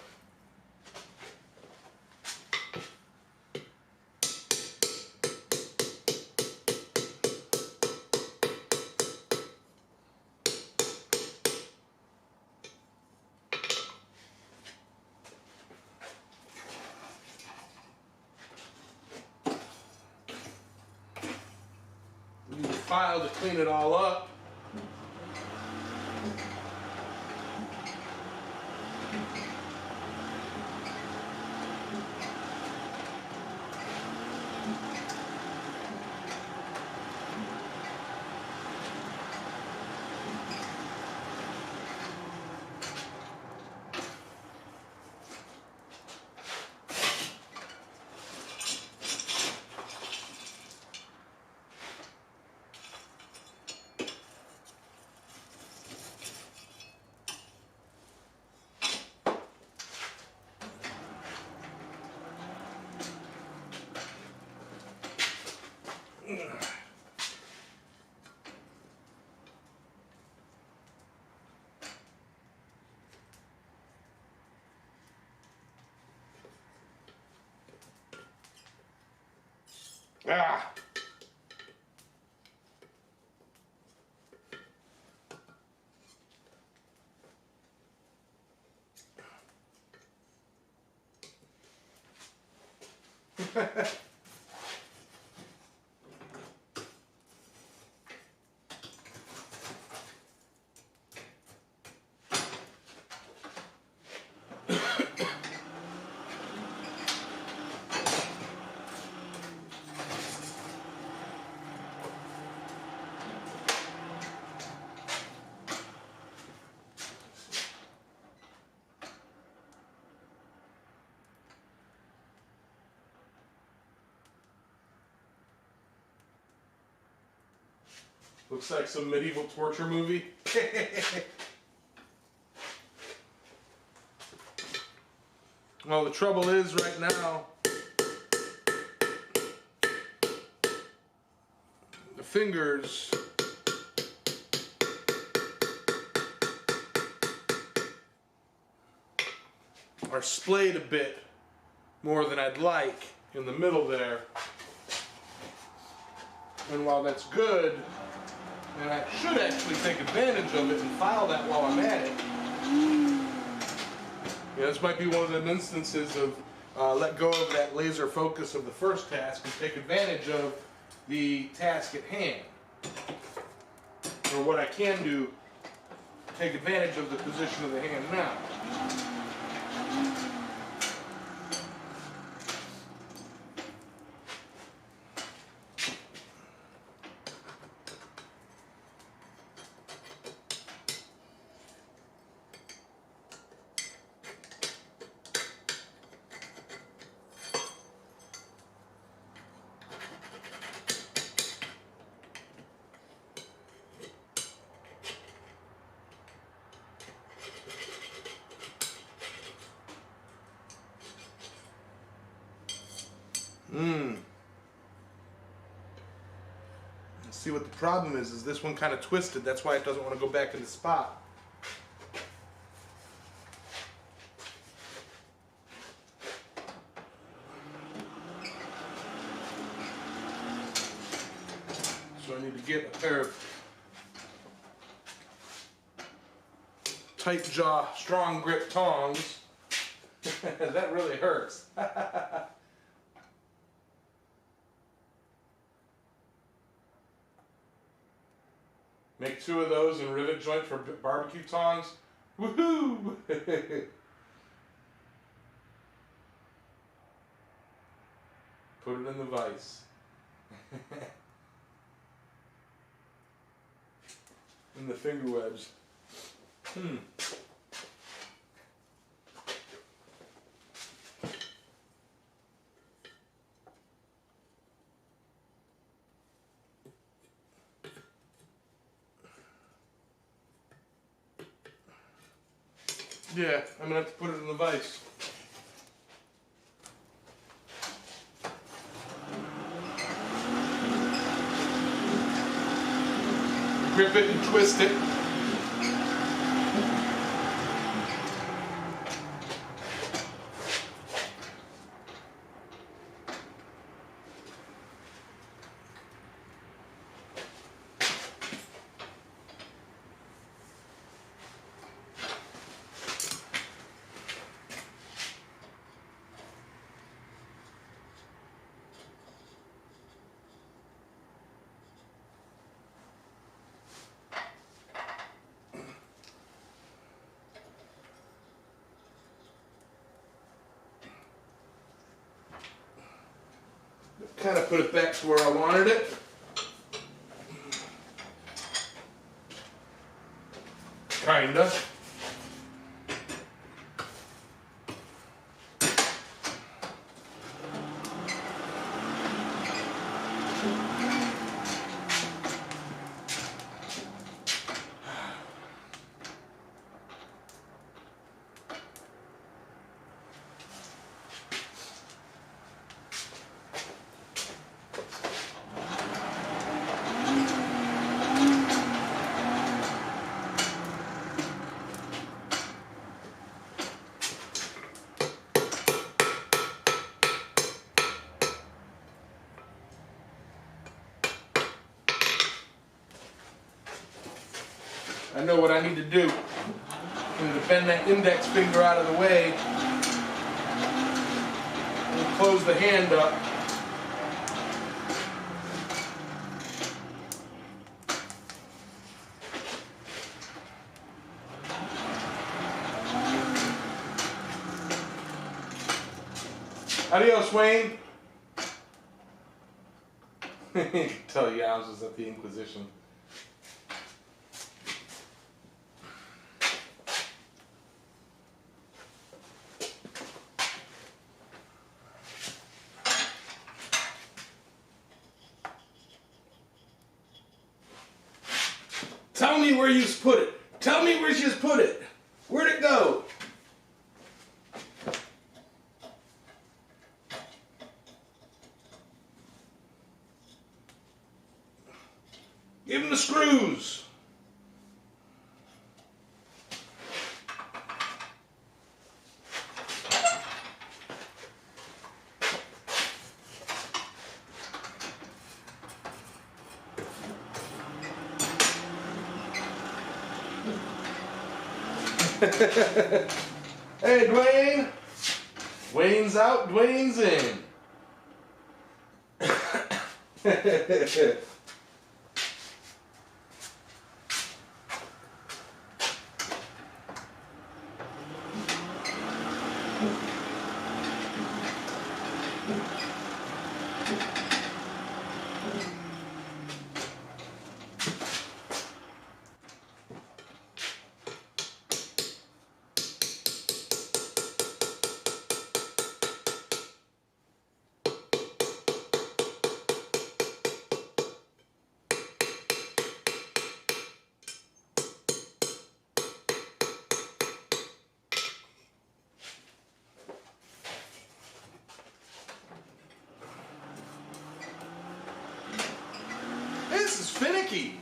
Use a file to clean it all up. Ah! Looks like some medieval torture movie. Well, the trouble is right now, the fingers are splayed a bit more than I'd like in the middle there. And while that's good, and I should actually take advantage of it and file that while I'm at it. Yeah, this might be one of the instances of let go of that laser focus of the first task and take advantage of the task at hand. Or what I can do, take advantage of the position of the hand now. Let's see what the problem is this one kind of twisted. That's why it doesn't want to go back in the spot. So I need to get a pair of tight jaw, strong grip tongs. That really hurts. Make 2 of those and rivet joint for barbecue tongs. Woohoo! Put it in the vise. In the finger wedge. Yeah, I'm gonna have to put it in the vise. Grip it and twist it. Kind of put it back to where I wanted it. Kinda. I know what I need to do. I'm going to bend that index finger out of the way and close the hand up. Adios, Wayne. Tell Yamez was at the Inquisition. Tell me where you put it. Tell me where you put it. Where'd it go? Give him the screws. Hey, Dwayne. Dwayne's out, Dwayne's in. This is finicky.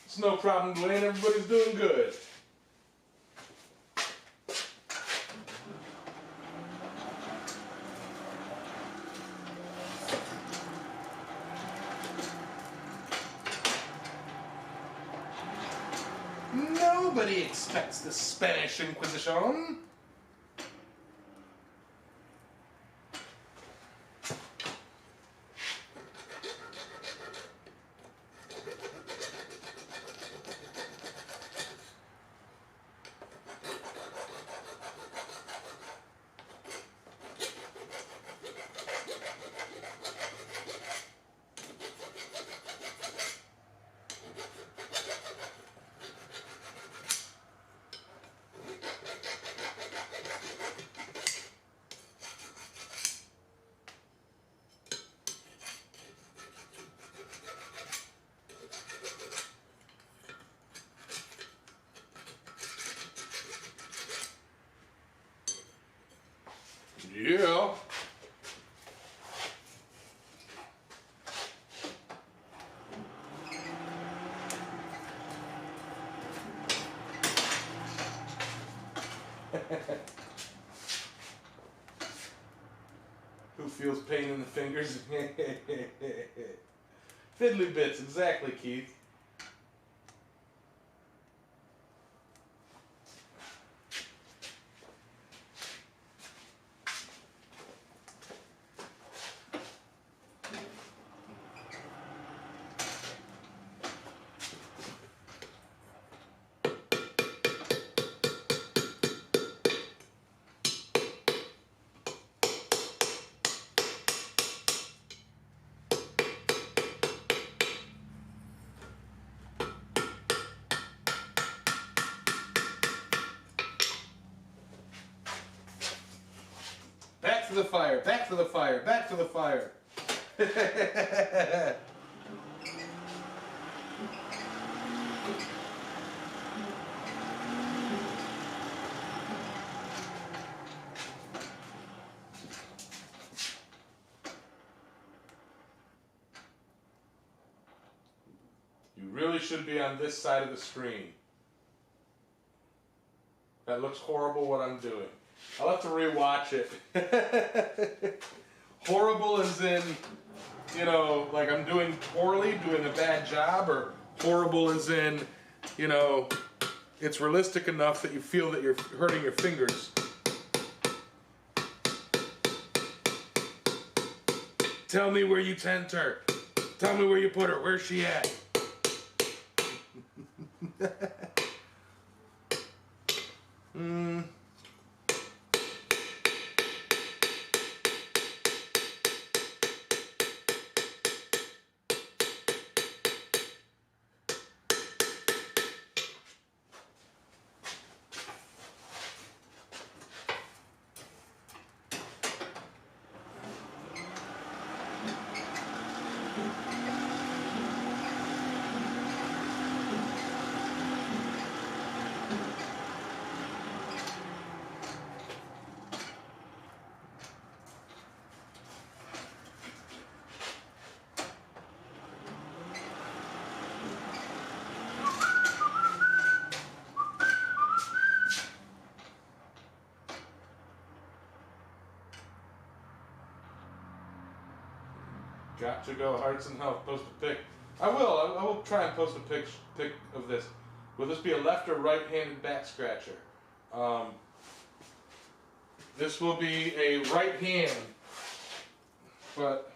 It's no problem, Dwayne. Everybody's doing good. Nobody expects the Spanish Inquisition. Yeah. Who feels pain in the fingers? Fiddly bits, exactly, Keith. Back to the fire, back to the fire, back to the fire. You really should be on this side of the screen. That looks horrible what I'm doing. I'll have to rewatch it. Horrible as in, you know, like I'm doing poorly, doing a bad job, or horrible as in, you know, it's realistic enough that you feel that you're hurting your fingers. Tell me where you tent her. Tell me where you put her. Where's she at? Got to go Hearts and Health. Post a pic. I will try and post a pic of this. Will this be a left or right-handed back scratcher? This will be a right hand, but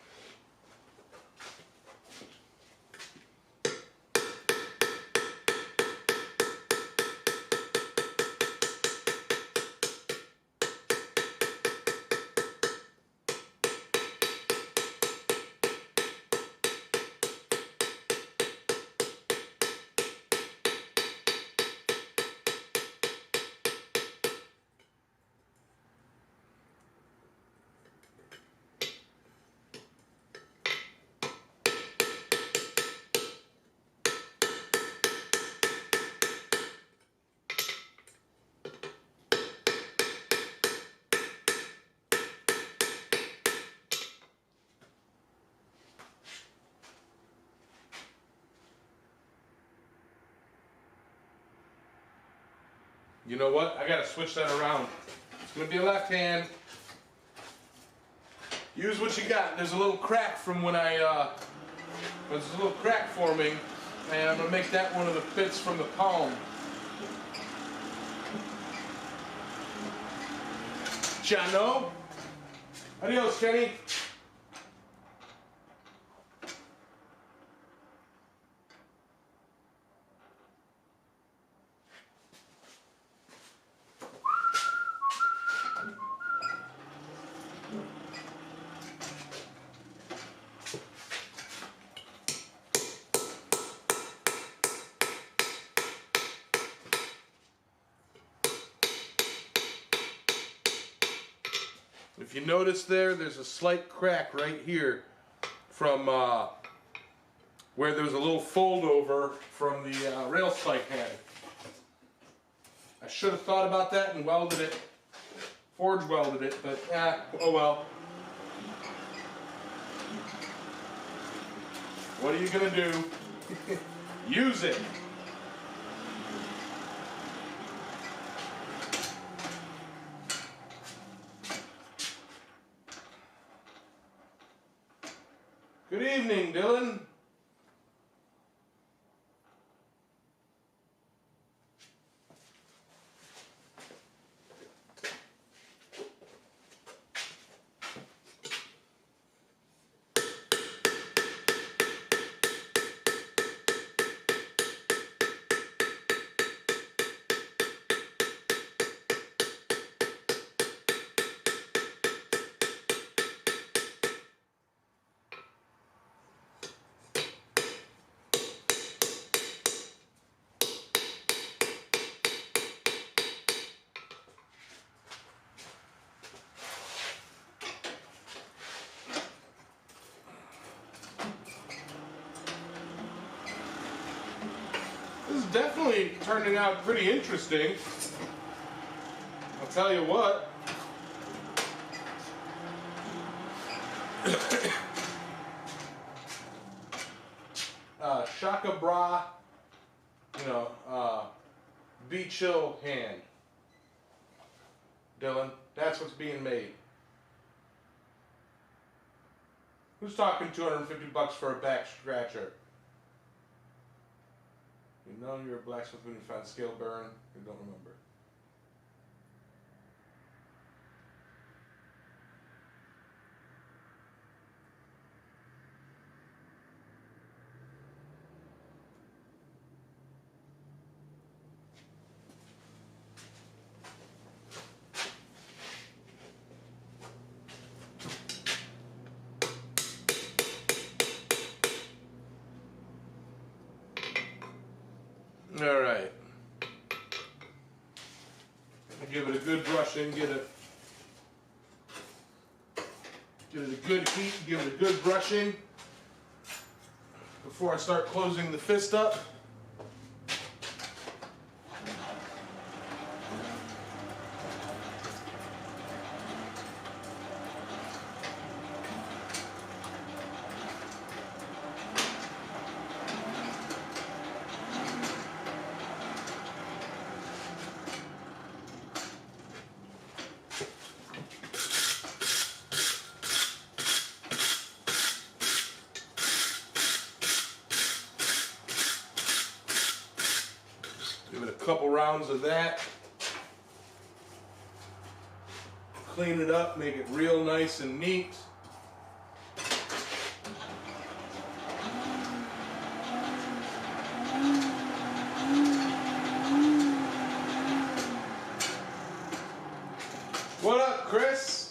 you know what? I gotta switch that around. It's gonna be a left hand. Use what you got. There's a little crack from when there's a little crack forming, and I'm gonna make that one of the pits from the palm. Chano. Adios, Kenny. If you notice there's a slight crack right here from where there's a little fold over from the rail spike head. I should have thought about that and welded it, forge welded it, but oh well. What are you gonna do? Use it. Good evening, Dylan. This is definitely turning out pretty interesting. I'll tell you what. Shaka Bra, be chill hand. Dylan, that's what's being made. Who's talking $250 for a back scratcher? You know you're a blacksmith when you found scale burn. You don't remember. All right. Give it a good brushing. Get it a good heat. Give it a good brushing. before I start closing the fist up. Give it a couple rounds of that. Clean it up, make it real nice and neat. What up, Chris?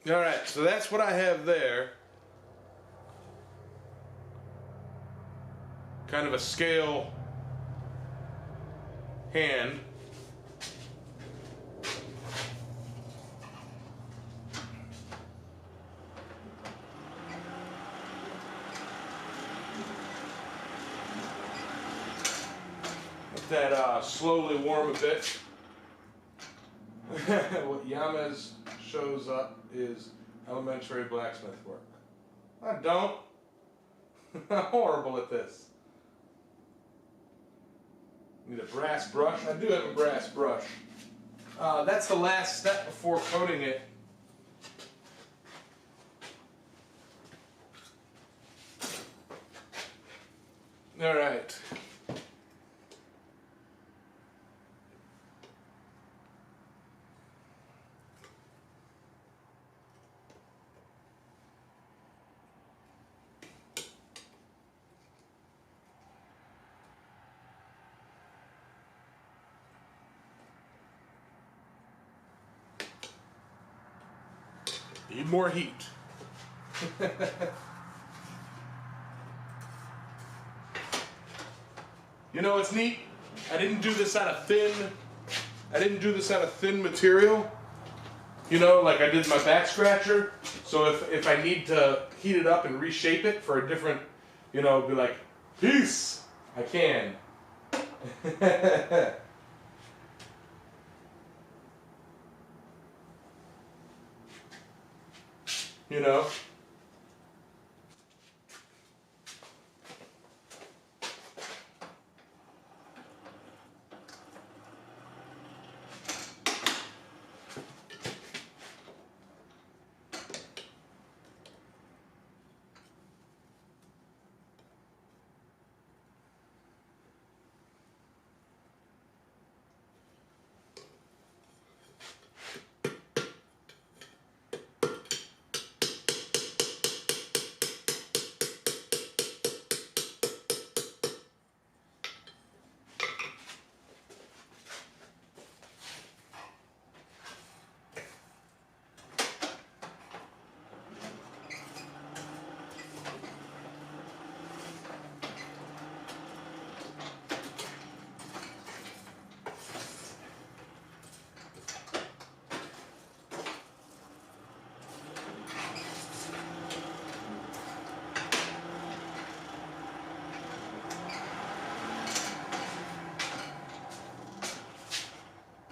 All right, so that's what I have there. Kind of a scale hand. Let that slowly warm a bit. What Yamez shows up is elementary blacksmith work. I don't. I'm horrible at this. Need a brass brush. I do have a brass brush. That's the last step before coating it. All right. Need more heat. You know what's neat? I didn't do this out of thin material. You know, like I did my back scratcher. So if I need to heat it up and reshape it for a different, you know, be like, peace, I can. You know?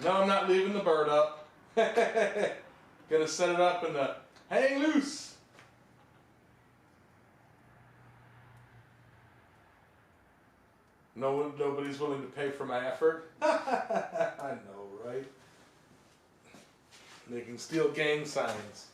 No, I'm not leaving the bird up. Gonna set it up and hang loose. Nobody's willing to pay for my effort. I know, right? Making steel gang signs.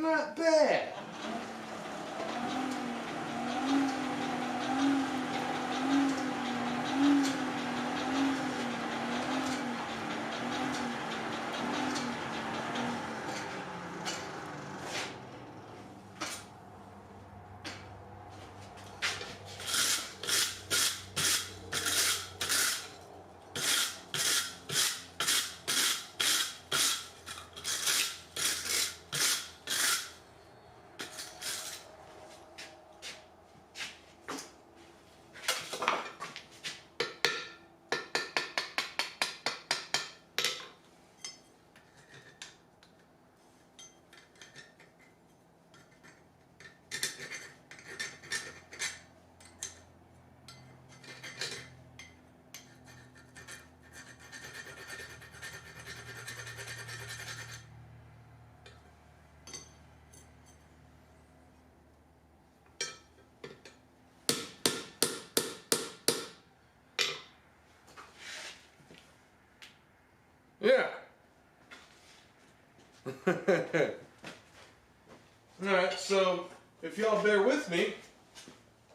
not bad. Yeah. Alright, so if y'all bear with me,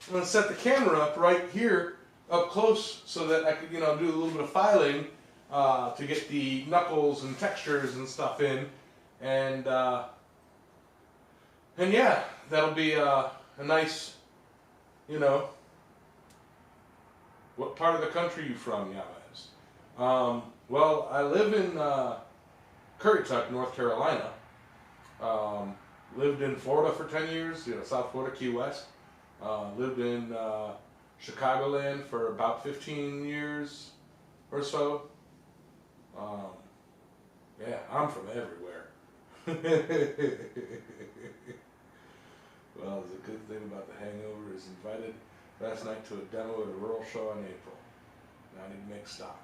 I'm going to set the camera up right here, up close, so that I could, do a little bit of filing to get the knuckles and textures and stuff in. And yeah, that'll be a nice, what part of the country are you from, Yamez? Well, I live in Caratoke, North Carolina. Lived in Florida for 10 years, South Florida, Key West. Lived in Chicagoland for about 15 years or so. Yeah, I'm from everywhere. Well, the good thing about The Hangover is invited last night to a demo at a rural show in April. Now I need to make stock.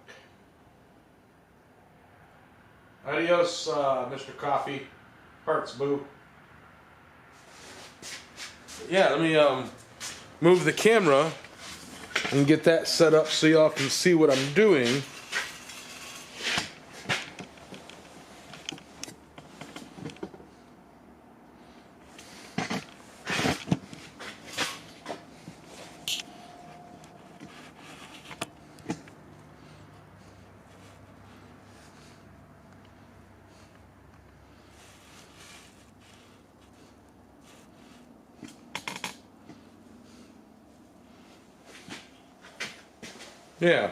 Adios, Mr. Coffee. Hearts, boo. Yeah, let me move the camera and get that set up so y'all can see what I'm doing. Yeah.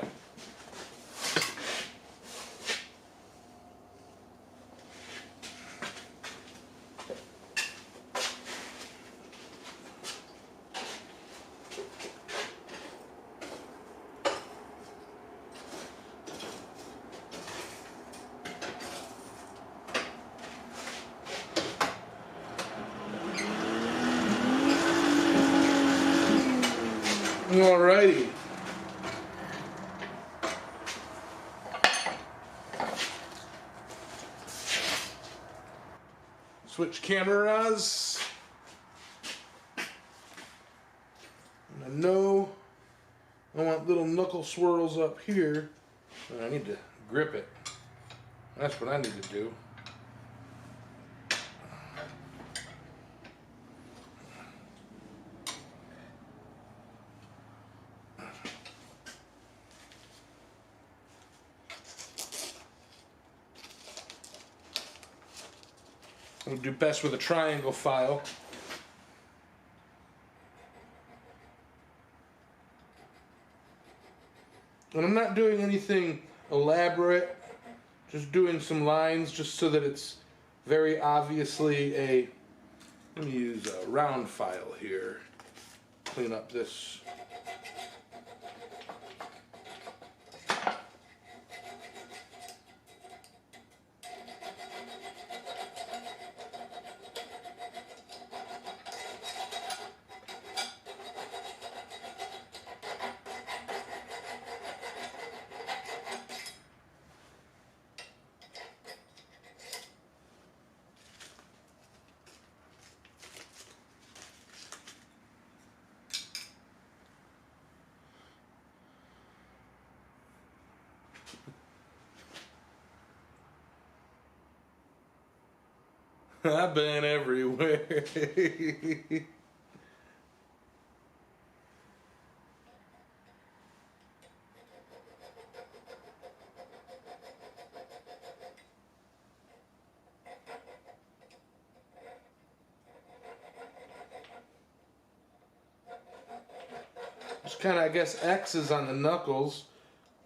Alrighty. Switch cameras. And I know I want little knuckle swirls up here. And I need to grip it. That's what I need to do. I'll do best with a triangle file. And I'm not doing anything elaborate, just doing some lines just so that it's very obviously a, let me use a round file here, clean up this. I've been everywhere. Just kind of, I guess, X's on the knuckles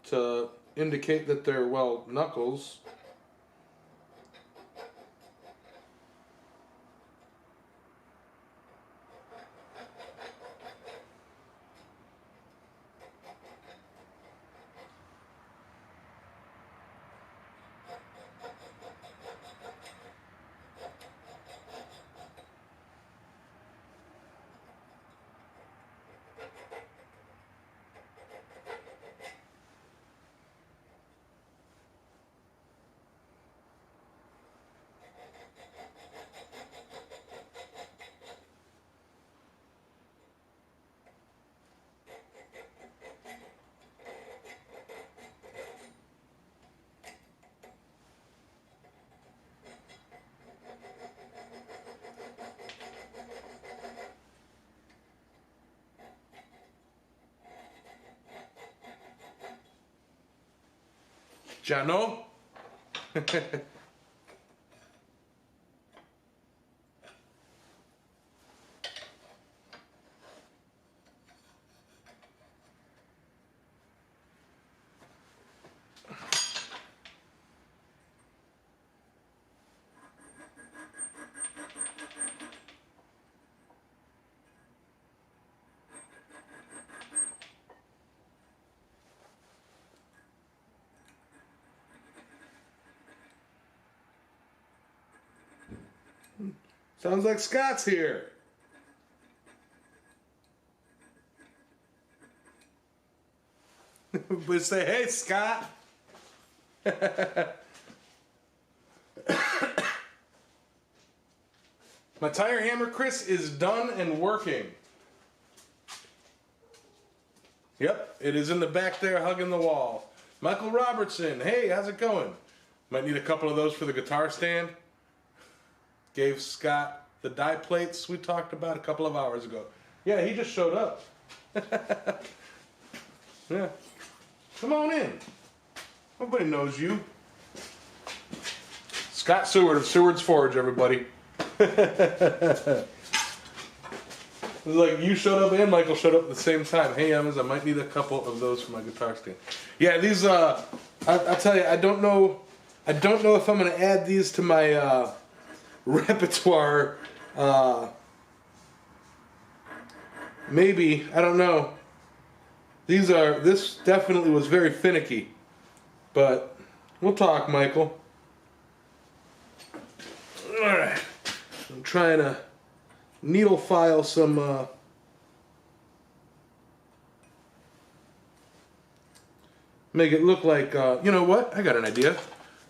to indicate that they're, well, knuckles. Jano? Sounds like Scott's here. But say, hey, Scott. My tire hammer, Chris, is done and working. Yep, it is in the back there hugging the wall. Michael Robertson, hey, how's it going? Might need a couple of those for the guitar stand. Gave Scott the die plates we talked about a couple of hours ago. Yeah, he just showed up. Yeah. Come on in. Nobody knows you. Scott Seward of Seward's Forge, everybody. It was like you showed up and Michael showed up at the same time. Hey, Yamez, I might need a couple of those for my guitar stand. Yeah, these, I'll tell you, I don't know if I'm going to add these to my repertoire. Maybe, I don't know. This definitely was very finicky. But we'll talk, Michael. Alright. I'm trying to needle file some make it look like you know what? I got an idea.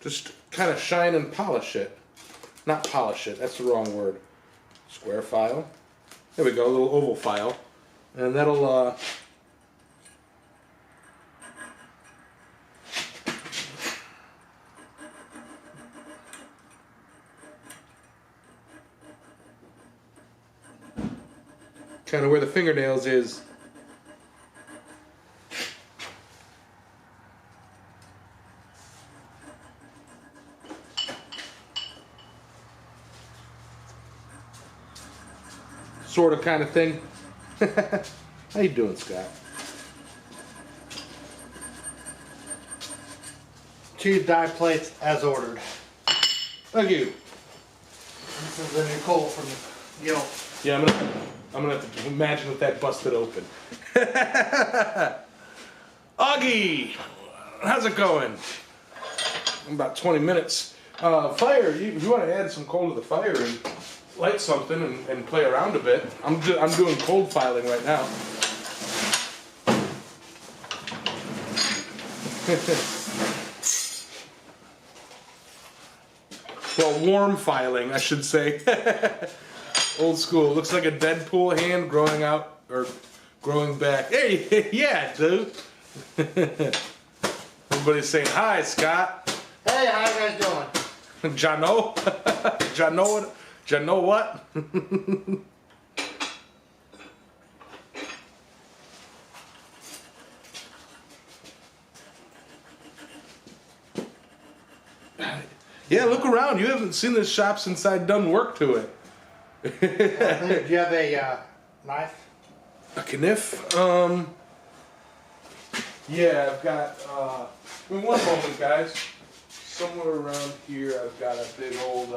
Just kind of shine and polish it. Not polish it, that's the wrong word. Square file. There we go, a little oval file. And that'll kind of where the fingernails is. Sort of kind of thing. How you doing, Scott? Two die plates as ordered. Thank you. This is the new coal from Gil. Yeah, I'm gonna have to imagine with that busted open. Augie, how's it going? About 20 minutes. Fire. If you want to add some coal to the fire and light something and play around a bit. I'm doing cold filing right now. Well, warm filing, I should say. Old school. Looks like a Deadpool hand growing out or growing back. Hey, yeah, dude. Everybody's saying hi, Scott. Hey, how you guys doing? Jano? Jano what? Yeah, look around. You haven't seen this shop since I'd done work to it. Do you have a knife? A kniff? Yeah, I've got, in one moment, guys. Somewhere around here, I've got a big old,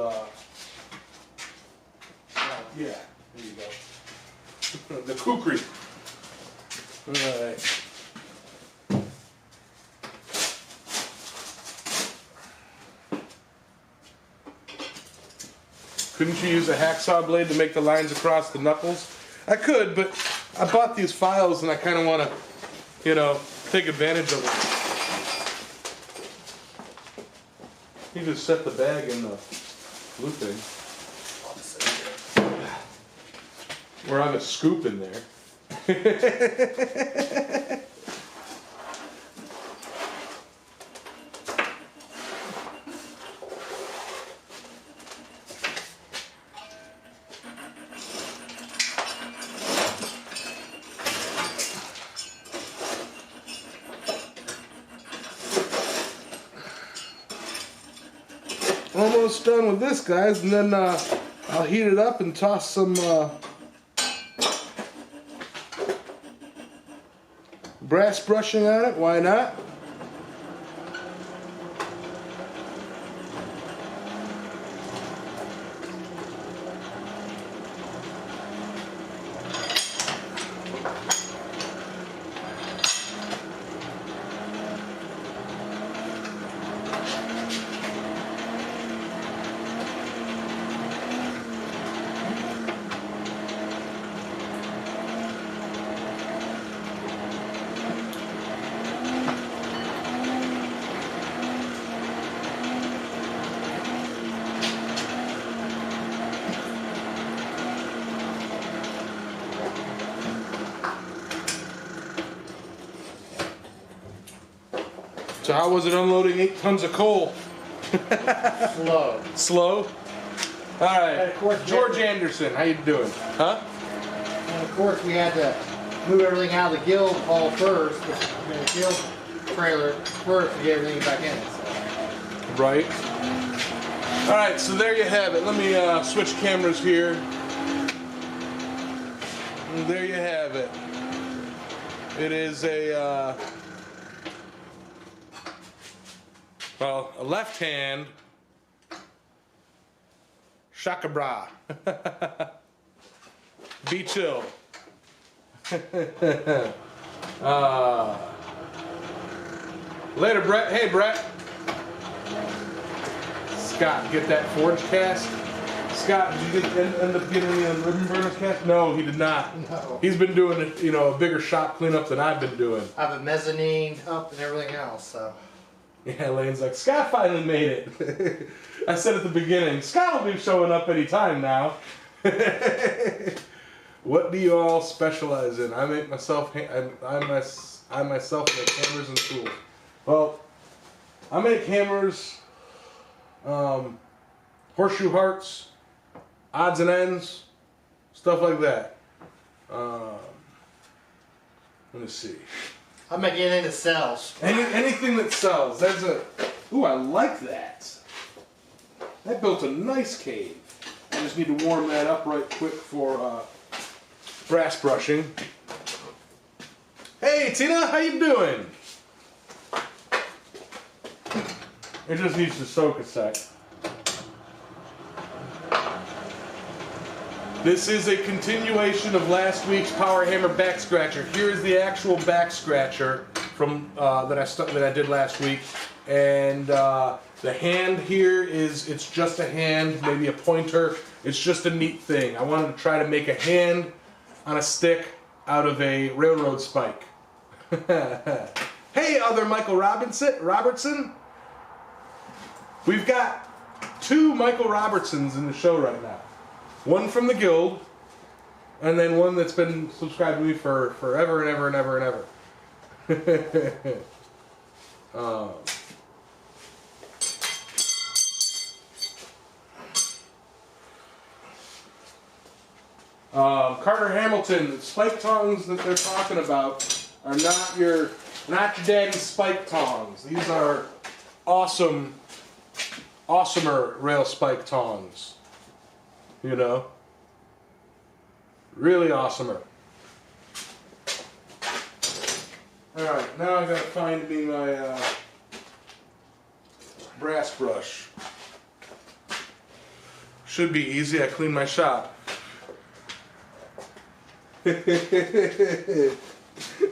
yeah, there you go. The kukri. Alright. Couldn't you use a hacksaw blade to make the lines across the knuckles? I could, but I bought these files and I kind of want to, you know, take advantage of it. You just set the bag in the blue thing. Or I have a scoop in there. Almost done with this, guys, and then I'll heat it up and toss some brass brushing on it. Why not? So how was it unloading 8 tons of coal? Slow. Slow? All right. And of course, George Anderson, how you doing? Huh? And of course, we had to move everything out of the guild hall first, the guild trailer first to get everything back in it. So. Right. All right, so there you have it. Let me switch cameras here. And there you have it. It is a, well, a left hand Shaka Bra. Be chill. Later, Brett. Hey, Brett. Scott, get that forge cast? Scott, did you end up getting any ribbon burner cast? No, he did not. No. He's been doing, you know, a bigger shop cleanup than I've been doing. I have a mezzanine up and everything else, so. Yeah, Lane's like, Scott finally made it. I said at the beginning, Scott will be showing up any time now. What do you all specialize in? I make myself, I myself make hammers and tools. Well, I make hammers, horseshoe hearts, odds and ends, stuff like that. Let me see. I'm making anything that sells. Anything that sells. That's a. Ooh, I like that. That built a nice cave. I just need to warm that up right quick for brass brushing. Hey, Tina, how you doing? It just needs to soak a sec. This is a continuation of last week's Power Hammer back scratcher. Here is the actual back scratcher from that I did last week, and the hand here it's just a hand, maybe a pointer. It's just a neat thing. I wanted to try to make a hand on a stick out of a railroad spike. Hey, other Michael Robertson. We've got 2 Michael Robertsons in the show right now. One from the guild, and then one that's been subscribed to me for forever and ever and ever and ever. Carter Hamilton, the spike tongs that they're talking about are not your daddy's spike tongs. These are awesomer rail spike tongs. You know? Really awesomer. Alright, now I gotta find me my brass brush. Should be easy, I cleaned my shop.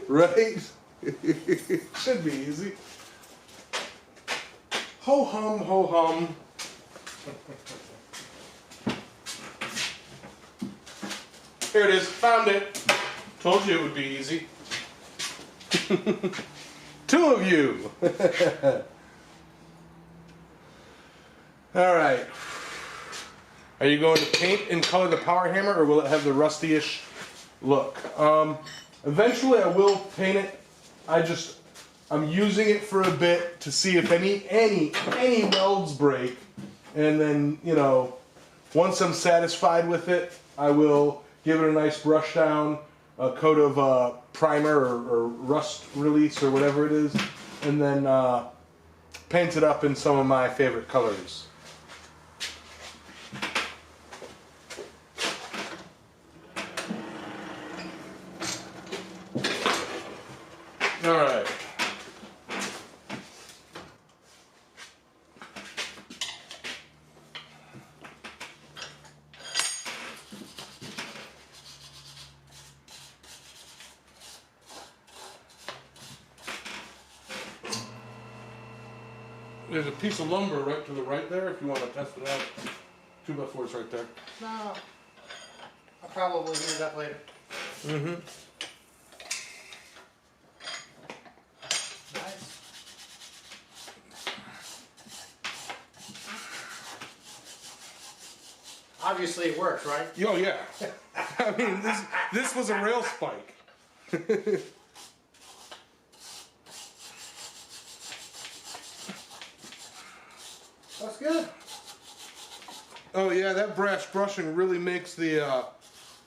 Right? Should be easy. Ho hum, ho hum. Here it is, found it. Told you it would be easy. Two of you. All right. Are you going to paint and color the power hammer, or will it have the rusty-ish look? Eventually I will paint it. I'm using it for a bit to see if any welds break, and then, you know, once I'm satisfied with it, I will give it a nice brush down, a coat of primer or rust release or whatever it is, and then paint it up in some of my favorite colors. All right. There's a piece of lumber right to the right there if you want to test it out. 2x4's right there. No. I'll probably hear that later. Mm-hmm. Nice. Obviously it works, right? Oh yeah. I mean, this was a rail spike. That's good. Oh yeah, that brass brushing really makes the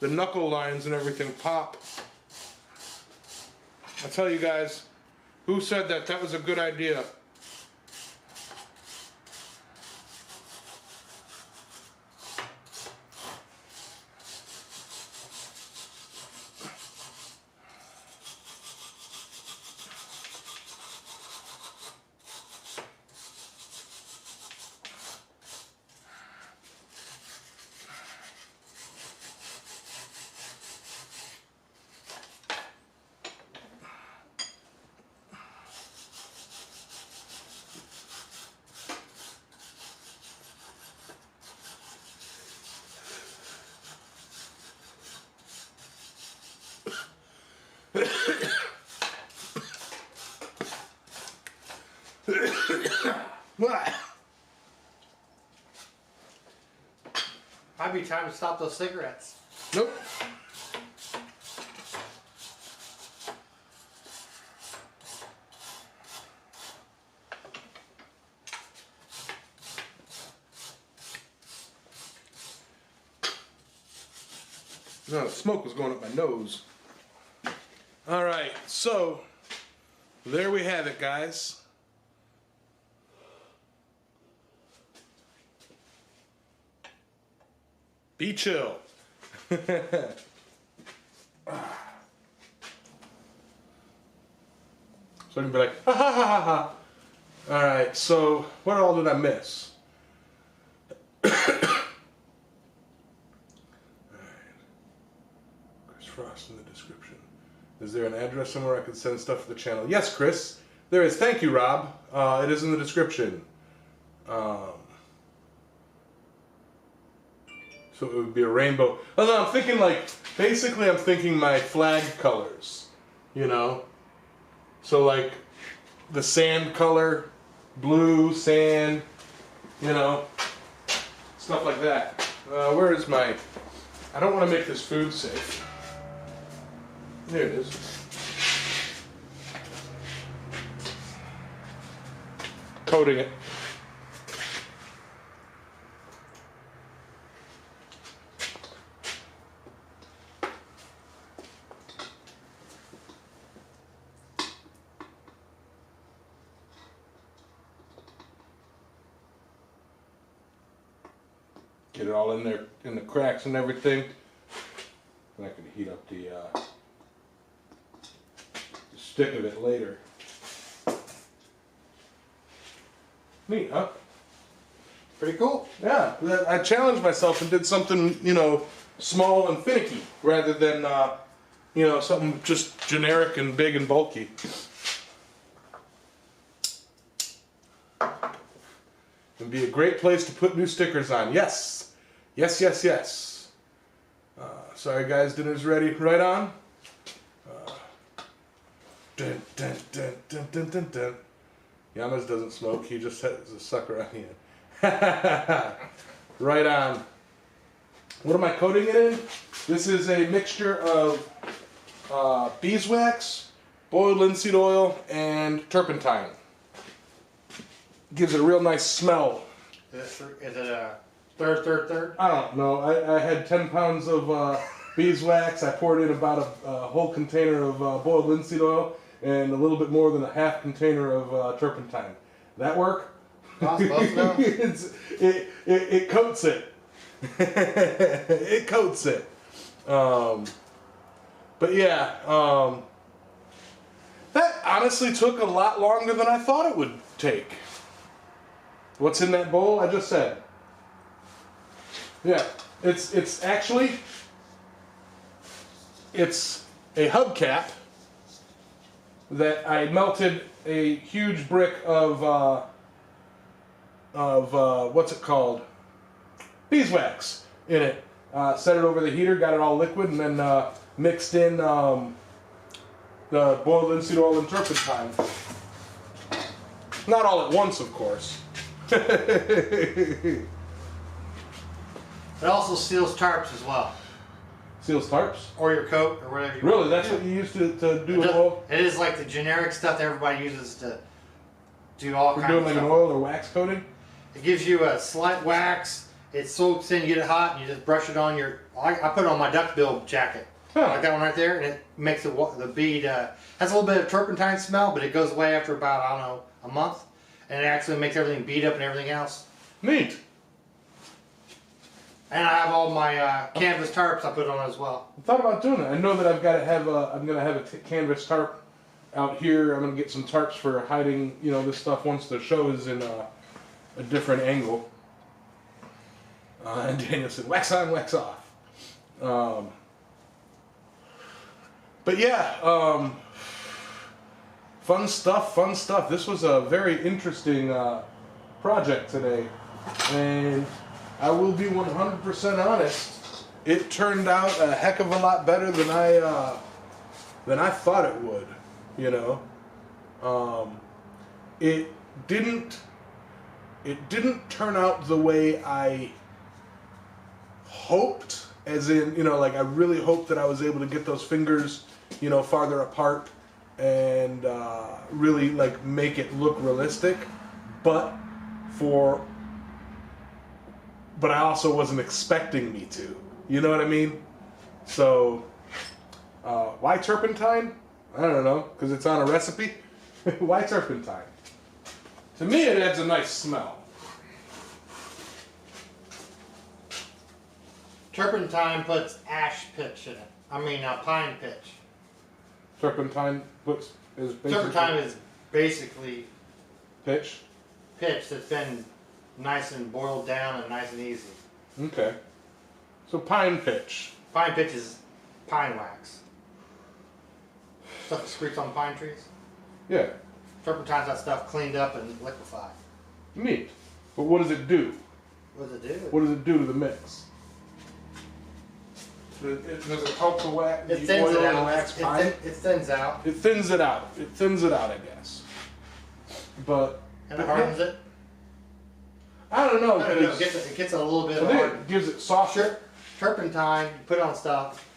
knuckle lines and everything pop. I tell you guys, who said that? That was a good idea. Might be time to stop those cigarettes. Nope. No, the smoke was going up my nose. All right, so there we have it, guys. Be chill. So I can be like, ha ha ha ha ha. All right, so what all did I miss? All right. Chris Frost in the description. Is there an address somewhere I could send stuff to the channel? Yes, Chris, there is. Thank you, Rob. It is in the description. So it would be a rainbow. Oh no, I'm thinking like, basically I'm thinking my flag colors, you know? So like the sand color, blue, sand, you know, stuff like that. Where is my, I don't want to make this food safe. There it is. Coating it. Get it all in there, in the cracks and everything. And I can heat up the stick of it later. Neat, huh? Pretty cool. Yeah, I challenged myself and did something, you know, small and finicky rather than, you know, something just generic and big and bulky. It'd be a great place to put new stickers on. Yes, yes, yes, yes. Sorry guys, dinner's ready. Right on. Dun, dun, dun, dun, dun, dun, dun. Yamez doesn't smoke. He just has a sucker on the end. Right on. What am I coating it in? This is a mixture of beeswax, boiled linseed oil, and turpentine. Gives it a real nice smell. Is it a third? I don't know. I had 10 pounds of beeswax. I poured in about a whole container of boiled linseed oil and a little bit more than a half container of turpentine. That work? It coats it. It coats it. But yeah, that honestly took a lot longer than I thought it would take. What's in that bowl? I just said. Yeah, it's actually a hubcap that I melted a huge brick of what's it called? Beeswax in it. Set it over the heater, got it all liquid, and then mixed in the boiled linseed oil and turpentine. Not all at once, of course. It also seals tarps as well. Seals tarps? Or your coat, or whatever you Really? want. That's what you used to do an oil? It is like the generic stuff that everybody uses to do all kinds of stuff. We're doing like an oil or wax coating? It gives you a slight wax. It soaks in, you get it hot, and you just brush it on your... I put it on my duckbill jacket. Huh. Like that one right there, and it makes the bead... has a little bit of turpentine smell, but it goes away after about, I don't know, a month. And it actually makes everything bead up and everything else. Neat. And I have all my canvas tarps I put on as well. I thought about doing it. I know that I've got to have I'm going to have a canvas tarp out here. I'm going to get some tarps for hiding, you know, this stuff once the show is in a different angle. And Daniel said, wax on, wax off. But yeah, fun stuff, fun stuff. This was a very interesting project today. And I will be 100% honest. It turned out a heck of a lot better than I thought it would. You know, it didn't turn out the way I hoped. As in, you know, like I really hoped that I was able to get those fingers, you know, farther apart and really like make it look realistic. But I also wasn't expecting me to. You know what I mean? So, why turpentine? I don't know, because it's on a recipe. Why turpentine? To me, it adds a nice smell. Turpentine puts ash pitch in it. I mean, pine pitch. Turpentine is basically... Turpentine is basically pitch? Pitch that's been nice and boiled down and nice and easy. Okay. So pine pitch. Pine pitch is pine wax. Stuff that secretes on pine trees. Yeah. Turpentine's that stuff cleaned up and liquefied. Neat. But what does it do? What does it do? What does it do to the mix? Does it help the wax? It thins it out. It thins out. It thins it out. It thins it out, I guess. But... And it hardens it? I don't know. It gets a little bit hard. hard. It gives it softer. Turpentine, you put it on stuff,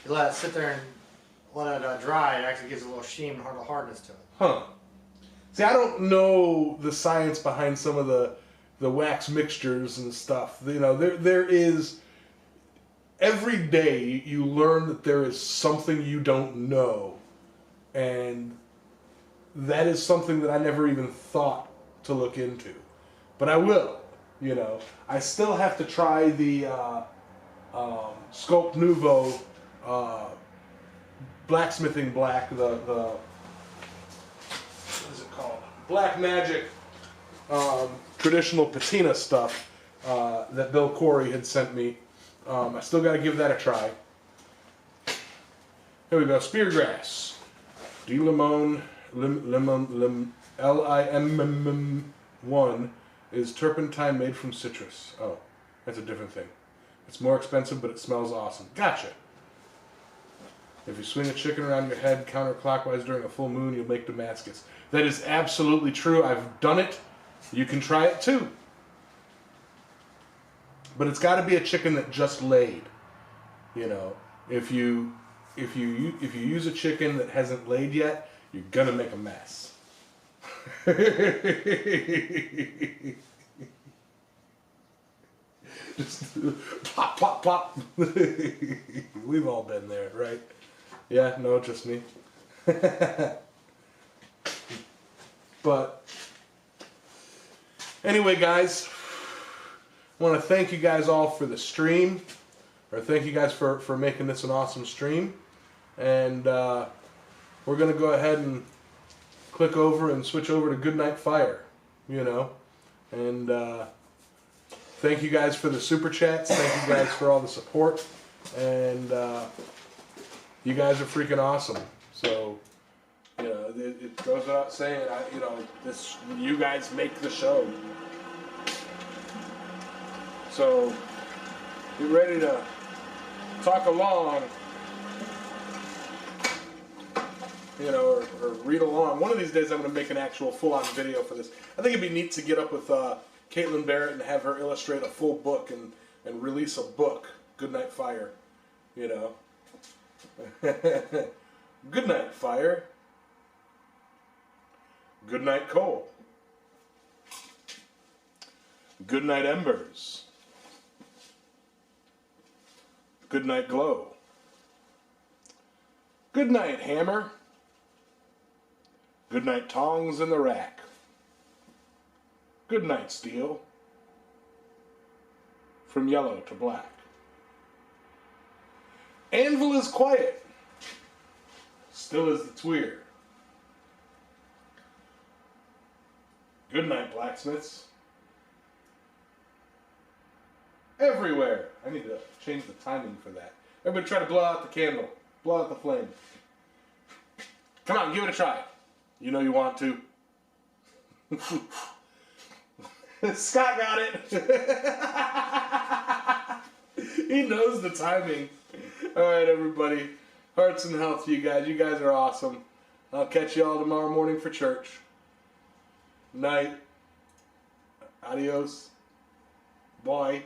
you let it sit there and let it dry, it actually gives it a little sheen and a hardness to it. Huh. See, I don't know the science behind some of the wax mixtures and stuff. You know, there is... Every day you learn that there is something you don't know. And that is something that I never even thought to look into. But I will. You know, I still have to try the Sculpt Nouveau blacksmithing black, the what is it called? Black Magic traditional patina stuff that Bill Corey had sent me. I still got to give that a try. Here we go, Speargrass. D Limon, LIMM1 is turpentine made from citrus. Oh, that's a different thing. It's more expensive, but it smells awesome. Gotcha. If you swing a chicken around your head counterclockwise during a full moon, you'll make Damascus. That is absolutely true. I've done it. You can try it too. But it's got to be a chicken that just laid. You know, if you use a chicken that hasn't laid yet, you're gonna make a mess. Just pop, pop, pop. We've all been there, right? Yeah, no, just me. But anyway, guys, I want to thank you guys all for the stream, or thank you guys for making this an awesome stream. And we're going to go ahead and click over and switch over to Goodnight Fire, you know. And thank you guys for the super chats. Thank you guys for all the support. And you guys are freaking awesome. So, you know, it goes without saying, you guys make the show. So, get ready to talk along, you know, or read along. One of these days I'm going to make an actual full-on video for this. I think it'd be neat to get up with Caitlin Barrett and have her illustrate a full book and release a book, Goodnight Fire, you know. Goodnight Fire. Goodnight Coal. Goodnight Embers. Goodnight Glow. Goodnight Hammer. Goodnight Tongs in the Rack. Goodnight Steel. From yellow to black. Anvil is quiet. Still is the tweer. Goodnight Blacksmiths. Everywhere. I need to change the timing for that. Everybody try to blow out the candle. Blow out the flame. Come on, give it a try. You know you want to. Scott got it. He knows the timing. Alright, everybody. Hearts and health to you guys. You guys are awesome. I'll catch you all tomorrow morning for church. Night. Adios. Bye.